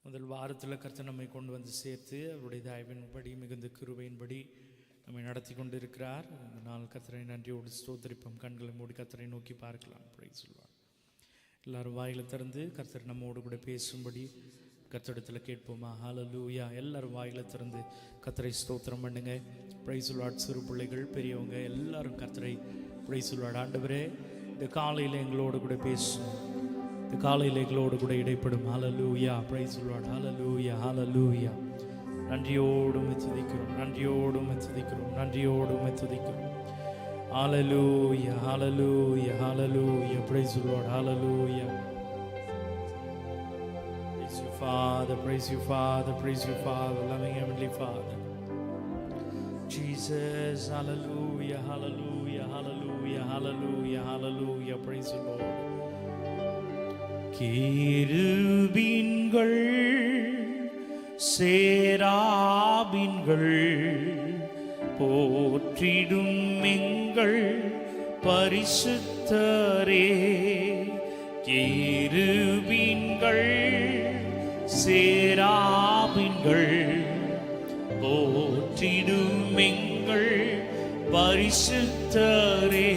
முதல் வாரத்தில் கர்த்தர் நம்மை கொண்டு வந்து சேர்த்து அவருடைய தயவின்படி மிகுந்த கிருபையின்படி நம்மை நடத்தி கொண்டு இருக்கிறார். இந்த நாள் கர்த்தரை நன்றியோடு ஸ்தோத்திரிப்போம். கண்களை மூடி கர்த்தரை நோக்கி பார்க்கலாம். பிரைஸ் சொல்வார். எல்லாரும் வாயில திறந்து கர்த்தர் நம்மோடு கூட பேசும்படி கர்த்தரிடத்தில் கேட்போமா? ஹல்லேலூயா. எல்லாரும் வாயில திறந்து கர்த்தரை ஸ்தோத்திரம் பண்ணுங்க. பிரைஸ் சொல்வார். சிறு பிள்ளைகள் பெரியவங்க எல்லாரும் கர்த்தரை பிரைஸ் சொல்வார். ஆண்டவரே, இந்த காலையில் எங்களோடு கூட பேசும், இந்த காலையில் எங்களோடு கூட இடைப்படும். ஹல்லேலூயா. Praise Lord. ஹல்லேலூயா, ஹல்லேலூயா. நன்றியோடு துதிக்கிறோம், நன்றியோடு துதிக்கிறோம், நன்றியோடு துதிக்கிறோம். Hallelujah, hallelujah, hallelujah. Praise Lord. Hallelujah. Praise you Father, praise you Father, praise you Father, loving heavenly Father. Jesus, hallelujah, hallelujah, hallelujah, hallelujah, hallelujah. Praise the Lord. கேருபீன்கள் சேராபீன்கள் போற்றிடும் எங்கள் பரிசுத்தரே. கேருபீன்கள் சேராபீன்கள் போற்றிடும் எங்கள் பரிசுத்தரே.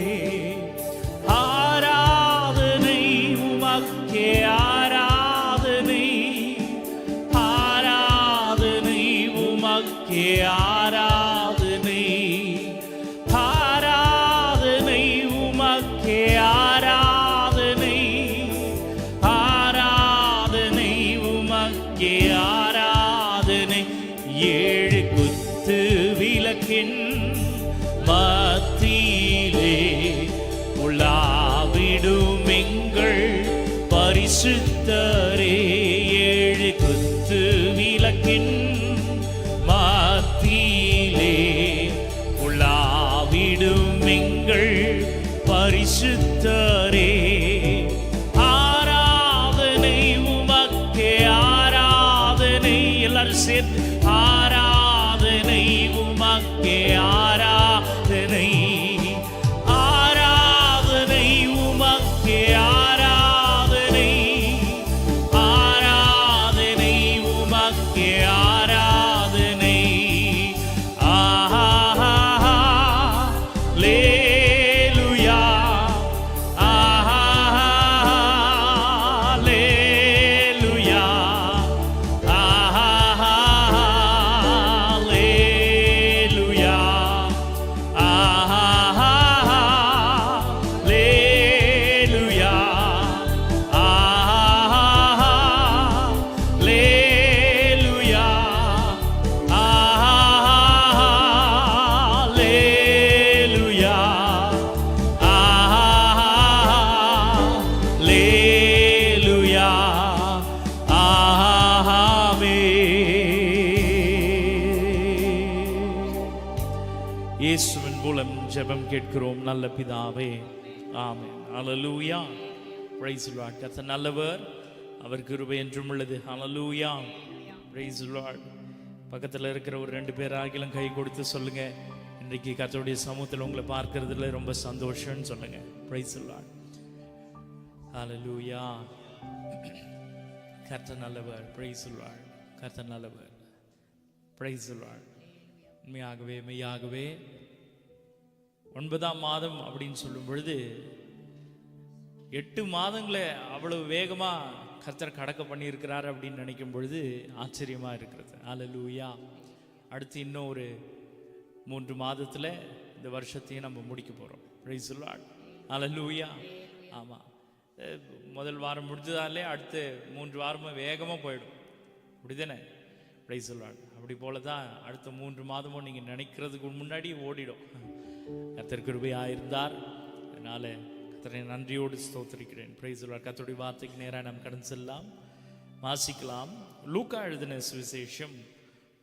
ஆராதனை உமக்கே, ஆராதனை, ஆராதனை உமக்கே, ஆராதனை, ஆராதனை உமக்கே, ஆராதனை, ஆராதனை உமக்கே, ஆராதனை. ஏழு குத்து விளக்கின் மத்தியிலே உலாவிடும் எங்கள் பரிசுத்தரே. ஏழு குத்து விளக்கின் மத்தியிலே உலாவிடும் எங்கள் பரிசுத்தரே. ஆராதனை உமக்கே, ஆராதனை. எல்லாரும் சேர்த்து ஆராதனை உமக்கே, ஆராதனை, ஆராதனை உமக்கே, ஆராதனை, ஆராதனை உமக்கே, ஆராதனை. ஹல்லேலூயா, hallelujah, hallelujah, hallelujah, hallelujah, hallelujah, ஹல்லேலூயா. இயேசுவின் மூலம் ஜெபம் கேட்கிறோம் நல்ல பிதாவே, ஆமென். ஹல்லேலூயா. Praise the Lord. கர்த்தர் நல்லவர், அவர் கிருபை என்றும் உள்ளது. ஹல்லேலூயா. Praise the Lord. பக்கத்தில் இருக்கிற ஒரு 2 பேர் ஆகிலும் கை கொடுத்து சொல்லுங்க, இன்றைக்கு கர்த்தருடைய சமூகத்தில் உங்களை பார்க்கறதுல ரொம்ப சந்தோஷம்னு சொல்லுங்க. Praise the Lord. ஹல்லேலூயா. கர்த்தர் நல்லவர். Praise the Lord. கர்த்தர் நல்லவர். Praise the Lord. மெய்யாகவே மெய்யாகவே 9ஆம் மாதம் அப்படின்னு சொல்லும் பொழுது 8 மாதங்களை அவ்வளவு வேகமா கர்த்தர் கடக்க பண்ணியிருக்கிறார் அப்படின்னு நினைக்கும் பொழுது ஆச்சரியமா இருக்கிறது. ஹல்லேலூயா. அடுத்து இன்னும் ஒரு 3 மாதத்துல இந்த வருஷத்தையும் நம்ம முடிக்க போறோம். Praise the Lord. ஹல்லேலூயா. ஆமா, முதல் வாரம் முடிஞ்சதாலே அடுத்து 3 வாரமும் வேகமா போயிடும். அப்படிதானே? Price the Lord. அப்படி போல தான் அடுத்த 3 மாதமும் நீங்கள் நினைக்கிறதுக்கு முன்னாடி ஓடிடும். கர்த்தர் கிருபையாக இருந்தார். அதனால் கர்த்தரை நன்றியோடு ஸ்தோத்திரிக்கிறேன். Price the Lord. கர்த்தருடைய வார்த்தைக்கு நேராக நாம் கடந்து செல்லலாம், வாசிக்கலாம். லூக்கா எழுதின சுவிசேஷம்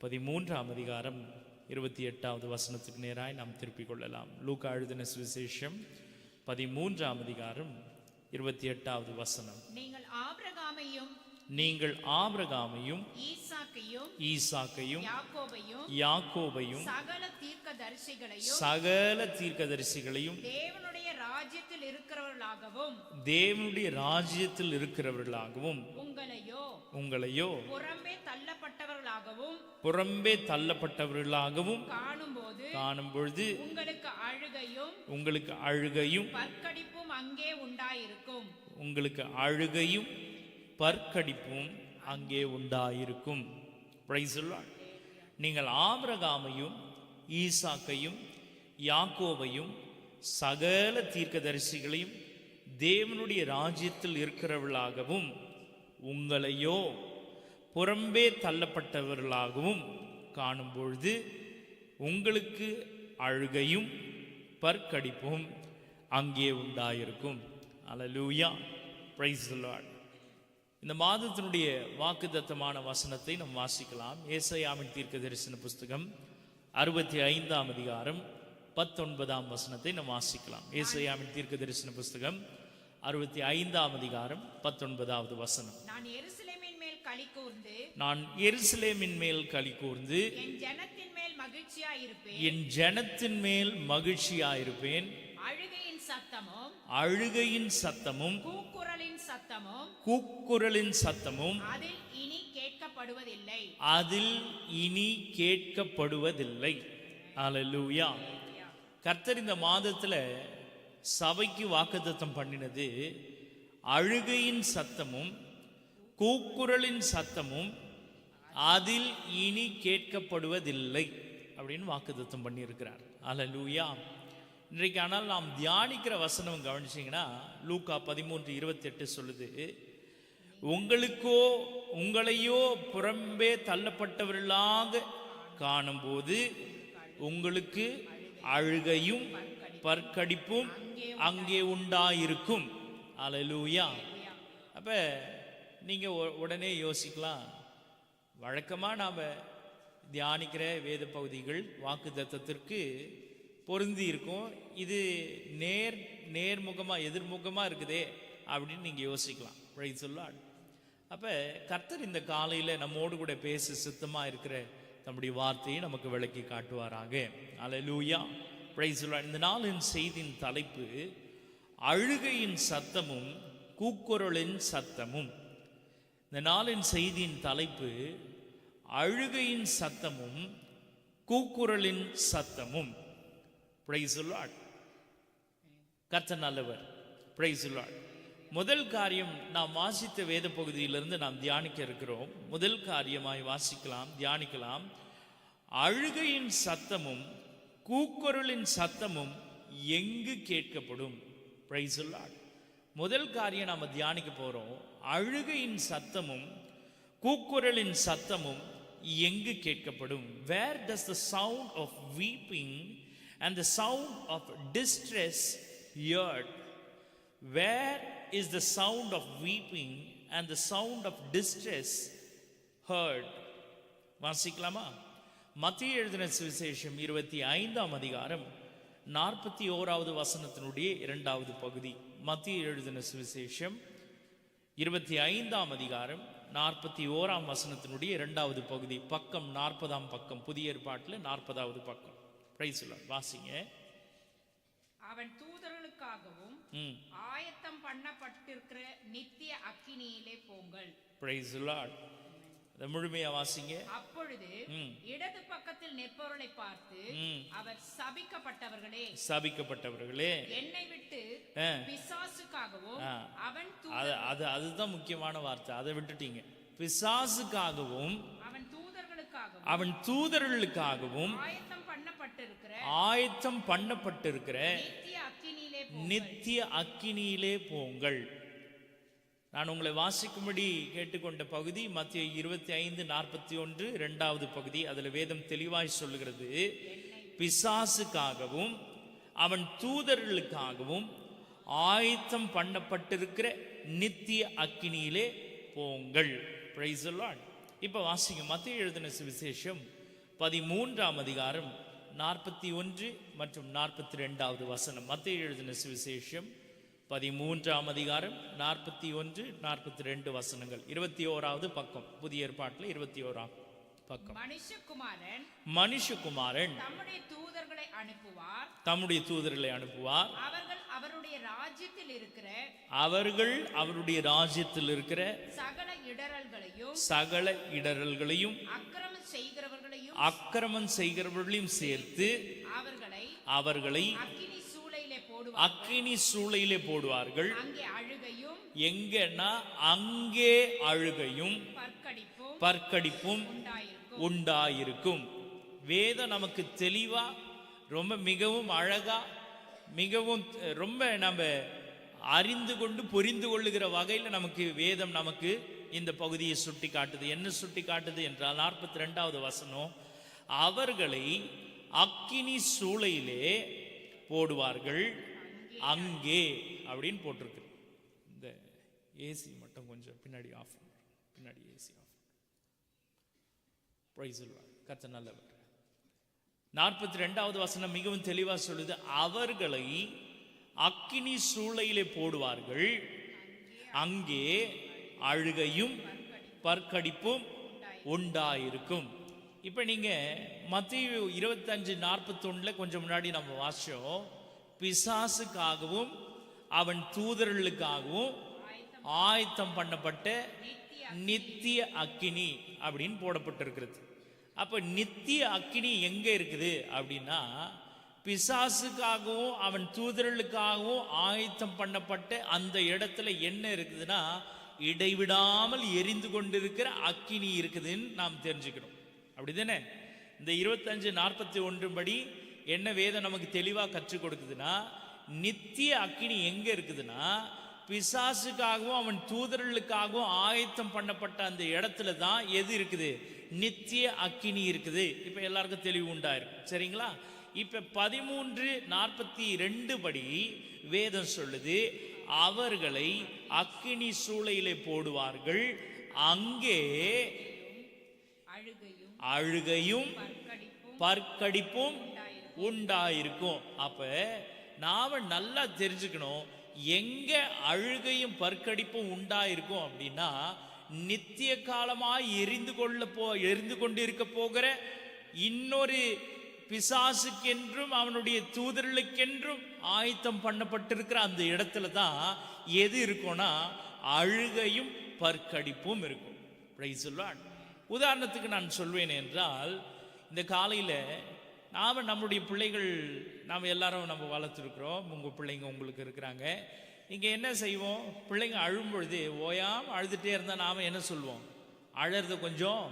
13ஆம் அதிகாரம் 28வது வசனத்துக்கு நேராக நாம் திருப்பிக் கொள்ளலாம். லூக்கா எழுதின சுவிசேஷம் 13ஆம் அதிகாரம் 28வது வசனம். நீங்கள் ஆபிரகாமையும் ஈசாக்கையும் யாக்கோபையும் சகல தீர்க்கதரிசிகளையும் தேவனுடைய ராஜ்யத்தில் இருக்கிறவர்களாகவும் உங்களையோ உங்களையோ புறம்பே தள்ளப்பட்டவர்களாகவும் காணும் பொழுது உங்களுக்கு அழுகையும் பற்கடிப்பும் அங்கே உண்டாயிருக்கும். Praise the Lord. நீங்கள் ஆபிரகாமையும் ஈசாக்கையும் யாக்கோபையும் சகல தீர்க்கதரிசிகளையும் தேவனுடைய ராஜ்யத்தில் இருக்கிறவர்களாகவும் உங்களையோ புறம்பே தள்ளப்பட்டவர்களாகவும் காணும் பொழுது உங்களுக்கு அழுகையும் பற்கடிப்பும் அங்கே உண்டாயிருக்கும். அல்லேலூயா. Praise the Lord. இந்த மாதத்தினுடைய வாக்குத்தத்தமான வசனத்தை நாம் வாசிக்கலாம். ஏசாயாவின் தீர்க்க தரிசன புஸ்தகம் 65ஆம் அதிகாரம் 19ஆம் வசனத்தை நாம் வாசிக்கலாம். ஏசாயாவின் தீர்க்க தரிசன புஸ்தகம் 65ஆம் அதிகாரம் 19வது வசனம். நான் எருசலேமின் மேல் களி கூர்ந்து என் ஜனத்தின் மேல் மகிழ்ச்சியாயிருப்பேன். அழுகையின் சத்தமும் கூக்குரலின் சத்தமும் அதில் இனி கேட்கப்படுவதில்லை. அல்லேலூயா. கர்த்தர் இந்த மாதத்துல சபைக்கு வாக்குத்தத்தம் பண்ணினது அழுகையின் சத்தமும் கூக்குரலின் சத்தமும் அதில் இனி கேட்கப்படுவதில்லை அப்படின்னு வாக்குத்தத்தம் பண்ணியிருக்கிறார். அல்லேலூயா. இன்றைக்கு ஆனால் நாம் தியானிக்கிற வசனம் கவனிச்சிங்கன்னா லூக்கா 13:28 சொல்லுது, உங்களையோ புறம்பே தள்ளப்பட்டவர்களாக காணும்போது உங்களுக்கு அழுகையும் பற்கடிப்பும் அங்கே உண்டாயிருக்கும். அல்லேலூயா. அப்ப நீங்க உடனே யோசிக்கலாம், வழக்கமா நாம தியானிக்கிற வேத பகுதிகள் வாக்குத்தத்தத்திற்கு பொருந்தி இருக்கும், இது நேர்முகமா எதிர்முகமா இருக்குதே அப்படின்னு நீங்க யோசிக்கலாம். Price the Lord. அப்ப கர்த்தர் இந்த காலையில நம்மோடு கூட பேச சித்தமா இருக்கிற நம்முடைய வார்த்தையை நமக்கு விளக்கி காட்டுவாராக. அல்லேலூயா. Praise the Lord. இந்த நாளின் செய்தியின் தலைப்பு அழுகையின் சத்தமும் கூக்குரலின் சத்தமும். இந்த நாளின் செய்தியின் தலைப்பு அழுகையின் சத்தமும் கூக்குரலின் சத்தமும். Praise the Lord. கர்த்தர் நல்லவர். Praise the Lord. முதல் காரியம் நாம் வாசித்த வேத பகுதியிலிருந்து நாம் தியானிக்க இருக்கிறோம். முதல் காரியமாய் வாசிக்கலாம், தியானிக்கலாம். அழுகையின் சத்தமும் கூக்குரலின் சத்தமும் எங்கு கேட்கப்படும்? Praise the Lord. முதல் காரியம் நாம் தியானிக்க போறோம். அழுகையின் சத்தமும் கூக்குரலின் சத்தமும் எங்கு கேட்கப்படும்? Where does the sound of weeping and the sound of distress heard? Where is the sound of weeping and the sound of distress heard? வாசிக்கலாமா? மத்தேயு எழுதின சுவிசேஷம் 25ஆம் அதிகாரம் 41வது வசனத்தினுடைய 2வது பகுதி. மத்தேயு எழுதின சுவிசேஷம் 25ஆம் அதிகாரம் 41ஆம் வசனத்தினுடைய 2வது பகுதி. பக்கம் 40ஆம் பக்கம், புதிய ஏற்பாட்டில் 40வது பக்கம். Price the Lord. வாசிங்க. அவன் தூதர்களுக்காகவும் ஆயத்தம் பண்ணப்பட்டிருக்கிற நித்திய அக்கினியிலே போங்கள். Price the Lord. முழுமையா வாசிங்க. அப்பொழுது இடது பக்கத்தில் நிற்பவர்களை பார்த்து அவர் சபிக்கப்பட்டவர்களே என்னை விட்டு பிசாசுக்காகவும் அதுதான் முக்கியமான வார்த்தை, அதை விட்டுட்டீங்க. பிசாசுக்காகவும் அவன் தூதர்களுக்காகவும் ஆயத்தம் பண்ணப்பட்டிருக்கிற நித்திய அக்கினியிலே போங்கள். நான் உங்களை வாசிக்கும்படி கேட்டுக்கொண்ட பகுதி மத்தேயு 25:41 2வது பகுதி. அதில் வேதம் தெளிவாய் சொல்லுகிறது, பிசாசுக்காகவும் அவன் தூதர்களுக்காகவும் ஆயத்தம் பண்ணப்பட்டிருக்கிற நித்திய அக்கினியிலே போங்கள். Price the Lord. இப்போ வாசிங்க. மத்தேயு எழுதின சுவிசேஷம் 13ஆம் அதிகாரம் 41 மற்றும் 42வது வசனம். மத்தேயு எழுதின சுவிசேஷம் 13ஆம் அதிகாரம் 41 42 வசனங்கள். 21வது பக்கம், புதிய ஏற்பாட்டில் 21ஆம் பக்கம். மனுஷகுமாரன் தம்முடைய தூதர்களை அனுப்புவார். அவர்கள் அவருடைய ராஜ்யத்தில் இருக்கிற சகல இடரல்களையும் அக்கிரமம் செய்கிறவர்களையும் சேர்த்து அவர்களை அக்கினி சூளையிலே போடுவார்கள். எங்கன்னா அங்கே அழுகையும் பற்கடிப்பும் உண்டாயிருக்கும். வேதம் நமக்கு தெளிவா ரொம்ப மிகவும் அழகா மிகவும் ரொம்ப நம்ம அறிந்து கொண்டு புரிந்து கொள்ளுகிற வகையில் நமக்கு வேதம் நமக்கு இந்த பகுதியை சுட்டி காட்டுது. என்ன சுட்டி காட்டுது என்றால் 42வது வசனம், அவர்களை அக்கினி சூளையிலே போடுவார்கள் அங்கே அப்படின்னு போட்டிருக்கு. இந்த ஏசி மட்டும் கொஞ்சம் பின்னாடி ஆஃப், பின்னாடி ஏசி ஆஃப். கர்த்தர் நல்லவர். 42வது வசனம் மிகவும் தெளிவா சொல்லுது, அவர்களை அக்கினி சூளையிலே போடுவார்கள் அங்கே அழுகையும் பற்கடிப்பும் உண்டாயிருக்கும். இப்ப நீங்க மத்தேயு 25:41 கொஞ்சம் முன்னாடி நம்ம வாசிச்சோம், பிசாசுக்காகவும் அவன் தூதர்களுக்காகவும் ஆயத்தம் பண்ணப்பட்ட நித்திய அக்கினி அப்படின்னு போடப்பட்டிருக்கிறது. அப்ப நித்திய அக்கினி எங்க இருக்குது அப்படின்னா, பிசாசுக்காகவும் அவன் தூதர்களுக்காகவும் ஆயத்தம் பண்ணப்பட்ட அந்த இடத்துல என்ன இருக்குதுன்னா, இடைவிடாமல் எரிந்து கொண்டிருக்கிற அக்கினி இருக்குதுன்னு நாம் தெரிஞ்சுக்கணும். அப்படிதானே? இந்த 25:41 படி என்ன வேதம் நமக்கு தெளிவா கற்றுக் கொடுக்குதுன்னா, நித்திய அக்கினி எங்க இருக்குதுன்னா, பிசாசுக்காகவும் அவன் தூதர்களுக்காகவும் ஆயத்தம் பண்ணப்பட்ட அந்த இடத்துல தான் எது இருக்குது? நித்திய அக்கினி இருக்குது. இப்ப எல்லாருக்கும் தெளிவு உண்டாயிருக்கு. சரிங்களா? இப்ப 13:42 படி வேதம் சொல்லுது, அவர்களை அக்கினி சூளையிலே போடுவார்கள் அங்கே அழுகையும் பற்கடிப்பும் உண்டாயிருக்கும். அப்ப நாம நல்லா தெரிஞ்சுக்கணும், எங்க அழுகையும் பற்கடிப்பும் உண்டாயிருக்கும் அப்படின்னா, நித்திய காலமாய் எரிந்து கொண்டு இருக்க போகிற இன்னொரு பிசாசுக்கென்றும் அவனுடைய தூதர்களுக்கென்றும் ஆயத்தம் பண்ணப்பட்டிருக்கிற அந்த இடத்துல தான் எது இருக்கும்னா, அழுகையும் பற்கடிப்பும் இருக்கும். Price the Lord. உதாரணத்துக்கு நான் சொல்வேன் என்றால், இந்த காலையில் நாம் நம்முடைய பிள்ளைகள் நாம் எல்லாரும் நம்ம வளர்த்துருக்குறோம். உங்கள் பிள்ளைங்க உங்களுக்கு இருக்கிறாங்க. இங்கே என்ன செய்வோம்? பிள்ளைங்க அழும்பொழுது ஓயாமல் அழுதுகிட்டே இருந்தால் நாம் என்ன சொல்லுவோம்? அழறத கொஞ்சம்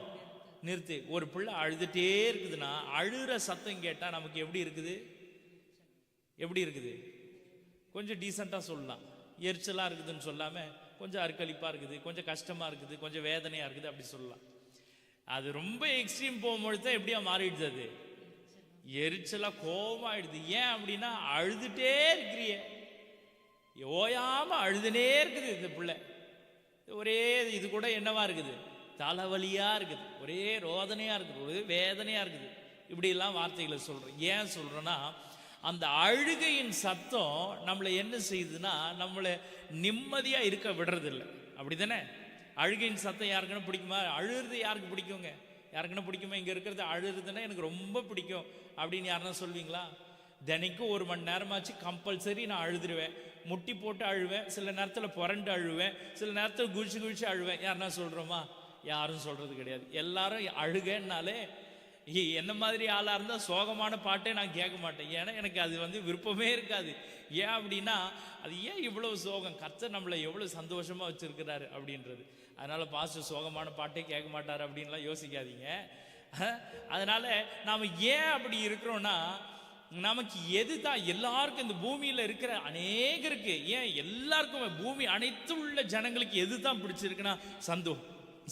நிறுத்து. ஒரு பிள்ளை அழுதுகிட்டே இருக்குதுன்னா, அழுகிற சத்தம் கேட்டால் நமக்கு எப்படி இருக்குது? எப்படி இருக்குது? கொஞ்சம் டீசெண்டாக சொல்லலாம். எரிச்சலாக இருக்குதுன்னு சொல்லாமல் கொஞ்சம் அர்க்களிப்பாக இருக்குது, கொஞ்சம் கஷ்டமாக இருக்குது, கொஞ்சம் வேதனையாக இருக்குது அப்படி சொல்லலாம். அது ரொம்ப எக்ஸ்ட்ரீம் போகும்பொழுது தான் எப்படியா மாறிடுது? அது எரிச்சலா கோபமாயிடுது. ஏன் அப்படின்னா, அழுதுட்டே இருக்கிறிய, ஓயாம அழுதுனே இருக்குது இந்த பிள்ளை. ஒரே இது கூட என்னவா இருக்குது? தலைவலியா இருக்குது, ஒரே ரோதனையா இருக்குது, ஒரே வேதனையா இருக்குது. இப்படி எல்லாம் வார்த்தைகளை சொல்றோம். ஏன் சொல்றோன்னா, அந்த அழுகையின் சத்தம் நம்மளை என்ன செய்யுதுன்னா, நம்மளை நிம்மதியா இருக்க விடுறதில்லை. அப்படிதானே? அழுகையின் சத்தம் யாருக்குன்னு பிடிக்குமா? அழுகிறது யாருக்கு பிடிக்குங்க? யாருக்குன்னு பிடிக்குமா? இங்கே இருக்கிறது அழுகிறதுன்னா எனக்கு ரொம்ப பிடிக்கும் அப்படின்னு யாருன்னா சொல்வீங்களா? தினைக்கும் 1 மணி நேரமாச்சு கம்பல்சரி நான் அழுதுருவேன். முட்டி போட்டு அழுவேன், சில நேரத்தில் புரண்டு அழுவேன், சில நேரத்தில் குளிச்சு அழுவேன். யாருன்னா சொல்கிறோமா? யாரும் சொல்கிறது கிடையாது. எல்லாரும் அழுகன்னாலே என்ன மாதிரி ஆளாக இருந்தால் சோகமான பாட்டே நான் கேட்க மாட்டேன். ஏன்னா எனக்கு அது விருப்பமே இருக்காது. ஏன் அப்படின்னா, அது ஏன் இவ்வளவு சோகம்? கர்த்தர் நம்மளை எவ்வளோ சந்தோஷமாக வச்சுருக்கிறாரு அப்படின்றது. அதனால் பாஸ்டர் சோகமான பாட்டே கேட்க மாட்டார் அப்படின்லாம் யோசிக்காதீங்க. அதனால் நாம் ஏன் அப்படி இருக்கிறோன்னா, நமக்கு எது தான் எல்லாருக்கும் இந்த பூமியில் இருக்கிற அநேகருக்கு, ஏன் எல்லாருக்கும் பூமி அனைத்து உள்ள ஜனங்களுக்கு எது தான் பிடிச்சிருக்குன்னா,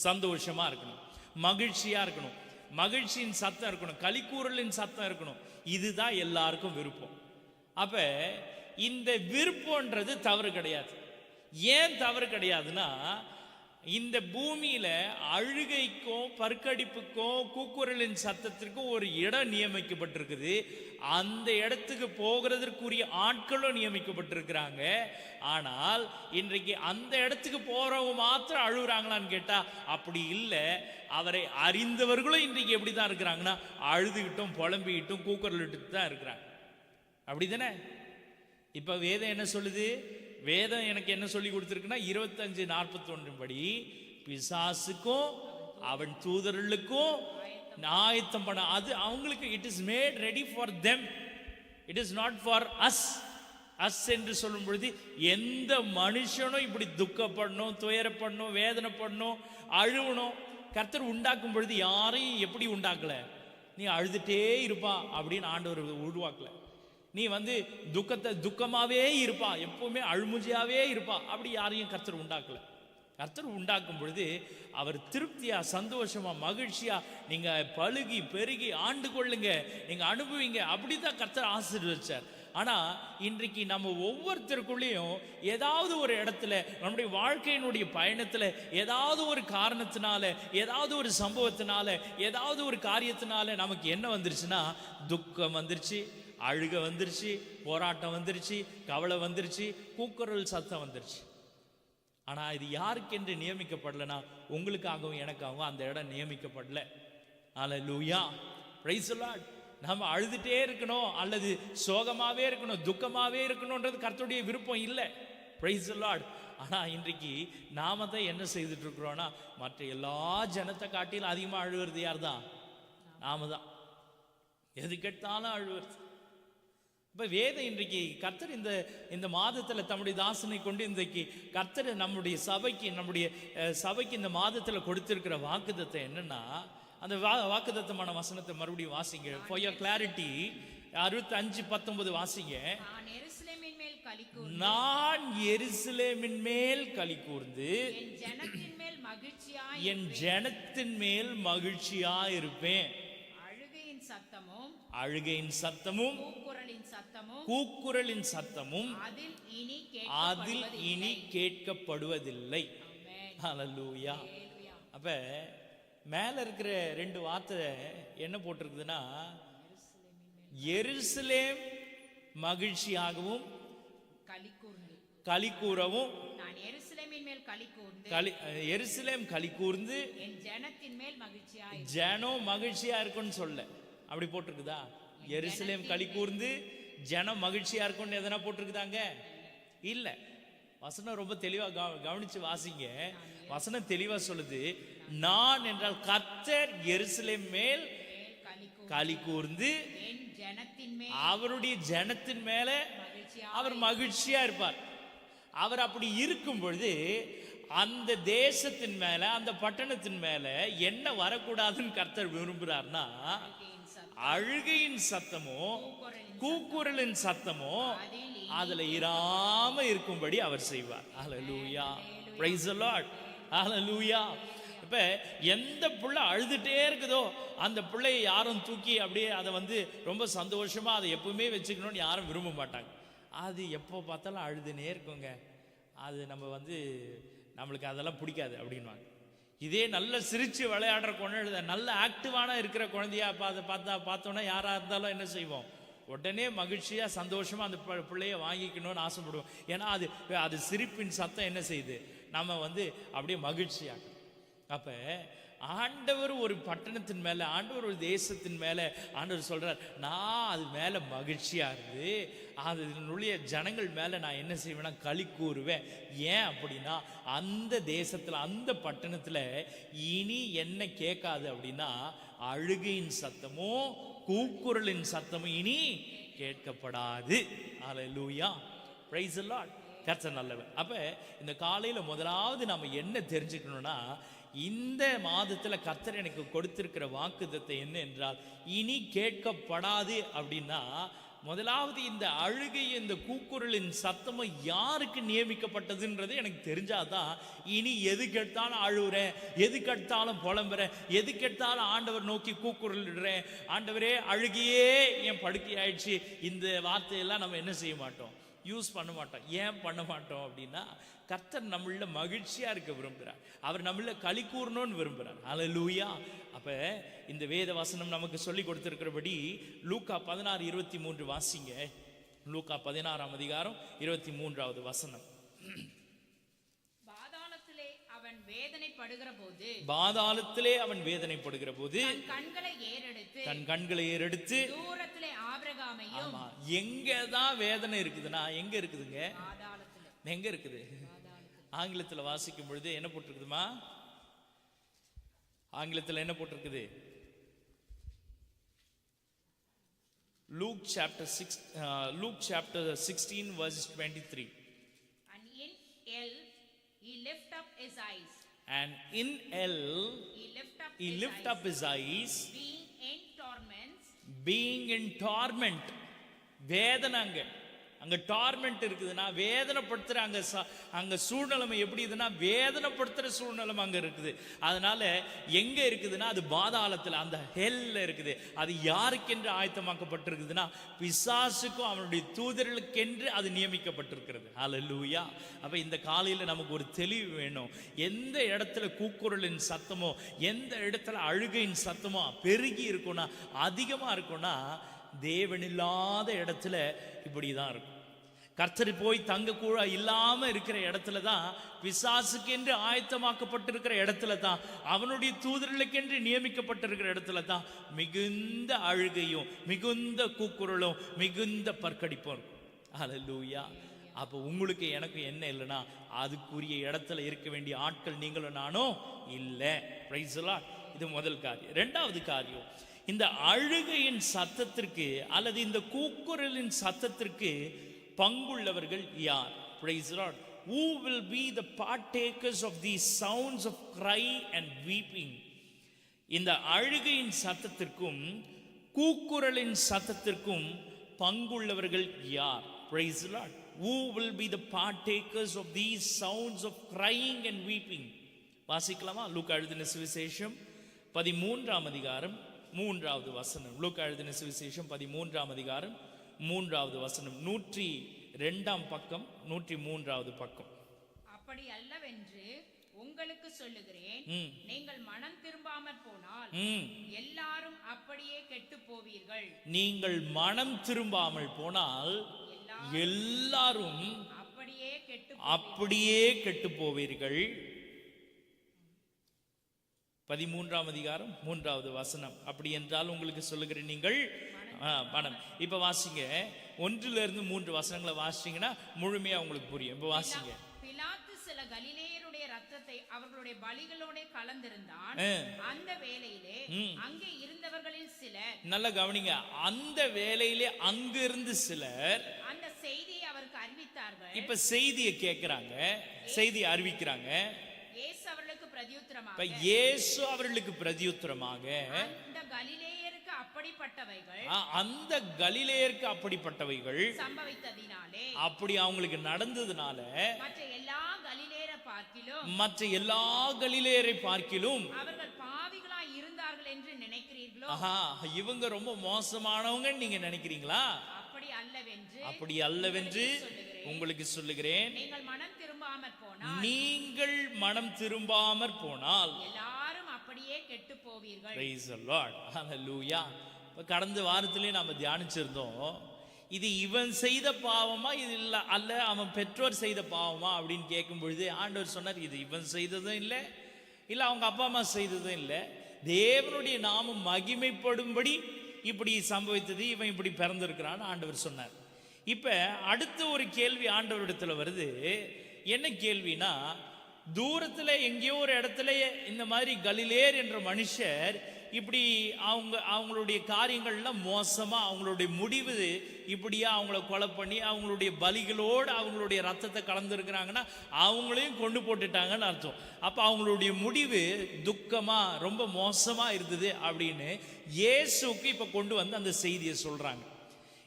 சந்தோஷமாக இருக்கணும், மகிழ்ச்சியாக இருக்கணும், மகிழ்ச்சியின் சத்தம் இருக்கணும், களிக்கூறலின் சத்தம் இருக்கணும். இதுதான் எல்லாருக்கும் விருப்பம். அப்ப இந்த விருப்பம்ன்றது தவறு கிடையாது. ஏன் தவறு கிடையாதுன்னா, இந்த பூமியில அழுகைக்கும் பற்கடிப்புக்கும் கூக்குரலின் சத்தத்திற்கும் ஒரு இடம் நியமிக்கப்பட்டிருக்குது. அந்த இடத்துக்கு போகிறதற்குரிய ஆட்களும் நியமிக்கப்பட்டிருக்கிறாங்க. ஆனால் இன்றைக்கு அந்த இடத்துக்கு போறவங்க மாத்திரம் அழுகுறாங்களான்னு கேட்டா அப்படி இல்லை. அவரை அறிந்தவர்களும் இன்றைக்கு எப்படி தான் இருக்கிறாங்கன்னா அழுதுகிட்டும் புலம்பிக்கிட்டும் கூக்குரலிட்டு தான் இருக்கிறாங்க. அப்படிதானே? இப்ப வேதம் என்ன சொல்லுது? வேதம் எனக்கு என்ன சொல்லி கொடுத்துருக்குன்னா 25:41 படி பிசாசுக்கும் அவன் தூதர்களுக்கும் ஆயத்தம் பண்ண, அது அவங்களுக்கு it is made ready for them, it is not for us. Us என்று சொல்லும் பொழுது எந்த மனுஷனும் இப்படி துக்கப்படணும், துயரப்படணும், வேதனைப்படணும், அழுவணும். கர்த்தர் உண்டாக்கும் பொழுது யாரையும் எப்படி உண்டாக்கல, நீ அழுதுட்டே இருப்பா அப்படின்னு ஆண்டவர் உருவாக்கல. நீ துக்கமாவே இருப்பா, எப்பவுமே அழுமுஞ்சியாவே இருப்பா, அப்படி யாரையும் கர்த்தர் உண்டாக்கல. கர்த்தர் உண்டாக்கும் பொழுது அவர் திருப்தியா, சந்தோஷமா, மகிழ்ச்சியா நீங்க பழுகி பெருகி ஆண்டு கொள்ளுங்க, நீங்க அனுபவிங்க, அப்படிதான் கர்த்தர் ஆசீர்வதிச்சார். ஆனா இன்றைக்கு நம்ம ஒவ்வொருத்தருக்குள்ளேயும் ஏதாவது ஒரு இடத்துல நம்முடைய வாழ்க்கையினுடைய பயணத்துல ஏதாவது ஒரு காரணத்தினால, ஏதாவது ஒரு சம்பவத்தினால, ஏதாவது ஒரு காரியத்தினால நமக்கு என்ன வந்துருச்சுன்னா துக்கம் வந்துருச்சு, அழுக வந்துருச்சு, போராட்டம் வந்துருச்சு, கவலை வந்துருச்சு, கூக்குரல் சத்தம் வந்துருச்சு. ஆனா இது யாருக்கென்று நியமிக்கப்படலைன்னா உங்களுக்காகவும் எனக்காகவும் அந்த இடம் நியமிக்கப்படல. அல்லேலூயா, பிரைஸ் தி லார்ட். நம்ம அழுதுட்டே இருக்கணும் அல்லது சோகமாவே இருக்கணும், துக்கமாவே இருக்கணும்ன்றது கர்த்தருடைய விருப்பம் இல்லை. Price the Lord. ஆனா இன்றைக்கு நாம தான் என்ன செய்துட்டு இருக்கிறோம்னா மற்ற எல்லா ஜனத்தை காட்டிலும் அதிகமா அழுகிறது யார் தான்? நாம தான். எது கேட்டாலும் அழுவது. இப்போ வேதம் இன்றைக்கு கர்த்தர் இந்த மாதத்தில் தம்முடைய தாசனை கொண்டு இன்றைக்கு கர்த்தர் நம்முடைய சபைக்கு இந்த மாதத்தில் கொடுத்திருக்கிற வாக்குத்தத்தம் என்னன்னா, அந்த வாக்குத்தத்தமான வசனத்தை மறுபடியும் வாசிங்க. ஃபார் யுவர் கிளாரிட்டி 65:19 வாசிங்க. நான் எருசலேமின் மேல் களி கூர்ந்து என் ஜனத்தின் மேல் மகிழ்ச்சியா இருப்பேன். அழுகையின் சத்தமும் கூக்குரலின் சத்தமும் அதில் இனி கேட்கப்படுவதில்லை. ஹல்லேலூயா. அப்ப மேல இருக்கிற 2 வார்த்தை என்ன போட்டிருக்குதுன்னா, எருசலேம் மகிழ்ச்சியாகவும் களி கூறவும், எருசலேம் களி கூர்ந்து ஜனம் மகிழ்ச்சியா இருக்குன்னு சொல்ல, அப்படி போட்டிருக்குதா? எருசலேம் களி கூர்ந்து ஜனம் மகிழ்ச்சியா இருக்கும்னு எதனா போட்டிருக்குதாங்க? இல்ல. வசனம் ரொம்ப தெளிவா கவனிச்சு வாசிங்க. வசனம் தெளிவா சொல்லுது, நான் என்றால் கர்த்தர் எருசலேம் மேல் களி கூர்ந்து அவருடைய ஜனத்தின் மேல அவர் மகிழ்ச்சியா இருப்பார். அவர் அப்படி இருக்கும் பொழுது அந்த தேசத்தின் மேல, அந்த பட்டணத்தின் மேல என்ன வரக்கூடாதுன்னு கர்த்தர் விரும்புறார்னா, அழுகையின் சத்தமோ கூக்குரலின் சத்தமோ அதுல இராம இருக்கும்படி அவர் செய்வார். ஹல்லேலூயா, பிரைஸ் தி லார்ட், ஹல்லேலூயா. இப்ப எந்த புள்ள அழுதுட்டே இருக்குதோ அந்த பிள்ளையை யாரும் தூக்கி அப்படியே அதை ரொம்ப சந்தோஷமா அதை எப்பவுமே வச்சுக்கணும்னு யாரும் விரும்ப மாட்டாங்க. அது எப்போ பார்த்தாலும் அழுதுனே இருக்குங்க, அது நம்மளுக்கு அதெல்லாம் பிடிக்காது அப்படின்வாங்க. இதே நல்ல சிரிச்சு விளையாடுற குழந்தை, நல்ல ஆக்டிவான இருக்கிற குழந்தையா பார்த்தோன்னா யாரா இருந்தாலும் என்ன செய்வோம், உடனே மகிழ்ச்சியா சந்தோஷமா அந்த பிள்ளைய வாங்கிக்கணும்னு ஆசைப்படுவோம். ஏன்னா அது சிரிப்பின் சத்தம் என்ன செய்யுது, நம்ம அப்படியே மகிழ்ச்சியாக. அப்ப ஆண்டவர் ஒரு பட்டணத்தின் மேல, ஆண்டவர் ஒரு தேசத்தின் மேல ஆண்டவர் சொல்றார், நான் அது மேல மகிழ்ச்சியா இருந்து அதனுடைய ஜனங்கள் மேல நான் என்ன செய்வேன்னா களி கூறுவேன். ஏன் அப்படின்னா அந்த தேசத்துல, அந்த பட்டணத்துல இனி என்ன கேட்காது அப்படின்னா அழுகையின் சத்தமும் கூக்குரலின் சத்தமும் இனி கேட்கப்படாது. அல்லேலூயா, பிரைஸ் தி லார்ட். கர்த்தர் நல்லவர். அப்ப இந்த காலையில முதலாவது நாம என்ன தெரிஞ்சுக்கணும்னா, இந்த மாதத்துல கர்த்தர் எனக்கு கொடுத்திருக்கிற வாக்குத்தத்தம் என்ன என்றால் இனி கேட்கப்படாது. அப்படின்னா முதலாவது இந்த அழுகை, இந்த கூக்குரலின் சத்தமும் யாருக்கு நியமிக்கப்பட்டதுன்றது எனக்கு தெரிஞ்சாதான் இனி எது கேட்டாலும் அழுகுறேன், எது கேட்டாலும் புலம்புறேன், எது கேட்டாலும் ஆண்டவர் நோக்கி கூக்குரலிடுறேன், ஆண்டவரே அழுகியே என் படுக்கை ஆயிடுச்சு, இந்த வார்த்தையெல்லாம் நம்ம என்ன செய்ய மாட்டோம். யூஸ் பண்ண மாட்டோம். ஏன் பண்ண மாட்டோம் அப்படின்னா, கர்த்தர் நம்மள மகிழ்ச்சியா இருக்க விரும்புகிறார். அவர் நம்மள களி கூறணும்னு விரும்புகிறார். ஹல்லேலூயா. அப்ப இந்த வேத வசனம் நமக்கு சொல்லி கொடுத்திருக்கிறபடி லூக்கா 16:23 வாசிங்க. லூக்கா 16ஆம் அதிகாரம் 23வது வசனம். பாதாளத்திலே அவன் வேதனைப்படுகிற போது தன் கண்களை ஏறெடுத்து தூரத்திலே ஆபிரகாமையும். எங்கதான் வேதனை இருக்குதுன்னா எங்க இருக்குதுங்க? எங்க இருக்குது? ஆங்கிலத்துல வாசிக்கும் பொழுது என்ன போட்டிருக்குதுமா? ஆங்கிலத்துல என்ன போட்டிருக்குது? Luke chapter 16 verse 23. And in hell he lift up his eyes. And in hell he lift up his eyes. Being in torment. வேதனை அங்க டார்மெண்ட் இருக்குதுன்னா வேதனைப்படுத்துற அங்க சூழ்நிலைமை எப்படி இருக்குதுன்னா வேதனைப்படுத்துற சூழ்நிலைமை அங்க இருக்குது. அதனால எங்க இருக்குதுன்னா அது பாதாளத்துல, அந்த ஹெல்ல இருக்குது. அது யாருக்கென்று ஆயத்தமாக்கப்பட்டிருக்குதுன்னா பிசாசுக்கும் அவனுடைய தூதர்களுக்கென்று அது நியமிக்கப்பட்டிருக்கிறது. ஹல்லேலூயா. அப்ப இந்த காலையில நமக்கு ஒரு தெளிவு வேணும். எந்த இடத்துல கூக்குரலின் சத்தமோ, எந்த இடத்துல அழுகையின் சத்தமோ பெருகி இருக்கும்னா, அதிகமா இருக்கும்னா, தேவனில்லாத இடத்துல இப்படிதான் இருக்கும். கர்த்தர் போய் தங்க கூட இல்லாம இருக்கிற இடத்துல தான், பிசாசுக்கு என்று ஆயத்தமாக்கப்பட்டிருக்கிற இடத்துல தான், அவனுடைய தூதர்களுக்கென்று நியமிக்கப்பட்டிருக்கிற இடத்துல தான் மிகுந்த அழுகையும் மிகுந்த கூக்குரலும் மிகுந்த பற்கடிப்பும். ஹல்லேலூயா. அப்போ உங்களுக்கு எனக்கு என்ன இல்லைன்னா, அதுக்குரிய இடத்துல இருக்க வேண்டிய ஆட்கள் நீங்களும் நானும் இல்லை. Price the Lord. இது முதல் காரியம். இரண்டாவது காரியம், இந்த அழுகையின் சத்தத்திற்கு அல்லது இந்த கூக்குரலின் சத்தத்திற்கு பங்குள்ளவர்கள் யார்? Praise the Lord. Who will be the partakers of these sounds of cry and weeping? இந்த அழுகையின் சத்தத்திற்கும் கூக்குரலின் சத்தத்திற்கும் பங்குள்ளவர்கள் யார்? Praise the Lord. Who will be the partakers of these sounds of crying and weeping? வாசிக்கலாமா? லூக்கா எழுதின சுவிசேஷம் 13ஆம் அதிகாரம் 3வது வசனம். லூக்கா எழுதின சுவிசேஷம் 13ஆம் அதிகாரம் 3வது வசனம். 102ஆம் பக்கம், 103வது பக்கம். அப்படி அல்லவென்று உங்களுக்கு சொல்லுகிறேன், நீங்கள் மனம் திரும்பாமற் போனால் எல்லாரும் அப்படியே கெட்டு போவீர்கள். நீங்கள் மனம் திரும்பாமல் போனால் எல்லாரும் அப்படியே கெட்டு போவீர்கள். 13ஆம் அதிகாரம் 3வது வசனம். அப்படி என்றால் உங்களுக்கு சொல்லுகிறேன், நீங்கள் மனம். இப்ப வாசிங்க, 1லிருந்து 3 வசனங்களை வாசிச்சீங்கன்னா முழுமையா உங்களுக்கு புரியும். இப்ப வாசிங்க. பிலாத்து சில கலிலேயருடைய ரத்தத்தை அவர்களுடைய பலிகளோட கலந்திருந்தான். அந்த வேளையிலே அங்கே இருந்தவர்களில் சிலர், நல்ல கவனிங்க, அந்த வேளையிலே அங்கிருந்து சிலர் அந்த செய்தியை அவருக்கு அறிவித்தார்கள். இப்ப செய்தியை கேட்கிறாங்க, செய்தியை அறிவிக்கிறாங்க. இயேசு அவர்களுக்கு பிரதியுத்தரமாக, இயேசு அவர்களுக்கு பிரதியுத்தரமாக, அந்த கலிலேயருக்கு அப்படிப்பட்டவைகள் சம்பவித்ததினாலே, அப்படி அவங்களுக்கு நடந்ததுனால மற்ற எல்லா கலிலேயரை பார்க்கிலும் அவர்கள் பாவிகளாய் இருந்தார்கள் என்று நினைக்கிறீர்களோ? இவங்க ரொம்ப மோசமானவங்க நீங்க நினைக்கிறீங்களா? அப்படி அல்லவென்று உங்களுக்கு சொல்லுகிறேன், நீங்கள் மனம் திரும்பாமற் போனால் எல்லாரும் அப்படியே கெட்டு போவீர்கள். Praise the Lord. Hallelujah. கடந்த வாரத்திலே நாம தியானிச்சிருந்தோம், இது இவன் செய்த பாவமா இது இல்ல அல்ல அவன் பெற்றோர் செய்த பாவமா அப்படின்னு கேட்கும் பொழுது ஆண்டவர் சொன்னார், இது இவன் செய்ததும் இல்லை, இல்ல அவங்க அப்பா அம்மா செய்ததும் இல்லை, தேவனுடைய நாமம் மகிமைப்படும்படி இப்படி சம்பவித்தது, இவன் இப்படி பிறந்திருக்கிறான்னு ஆண்டவர் சொன்னார். இப்ப அடுத்த ஒரு கேள்வி ஆண்டவரிடத்துல வருது. என்ன கேள்வினா, தூரத்துல எங்கேயோ ஒரு இடத்துல இந்த மாதிரி கலிலேயர் என்ற மனுஷர் இப்படி அவங்களுடைய காரியங்கள்லாம் மோசமா, அவங்களுடைய முடிவு இப்படியா அவங்கள கொலை பண்ணி அவங்களுடைய பலிகளோடு அவங்களுடைய ரத்தத்தை கலந்துருக்கிறாங்கன்னா அவங்களையும் கொண்டு போட்டுட்டாங்கன்னு அர்த்தம். அப்ப அவங்களுடைய முடிவு துக்கமா ரொம்ப மோசமா இருந்தது அப்படின்னு இயேசுக்கு இப்ப கொண்டு வந்து அந்த செய்தியை சொல்றாங்க.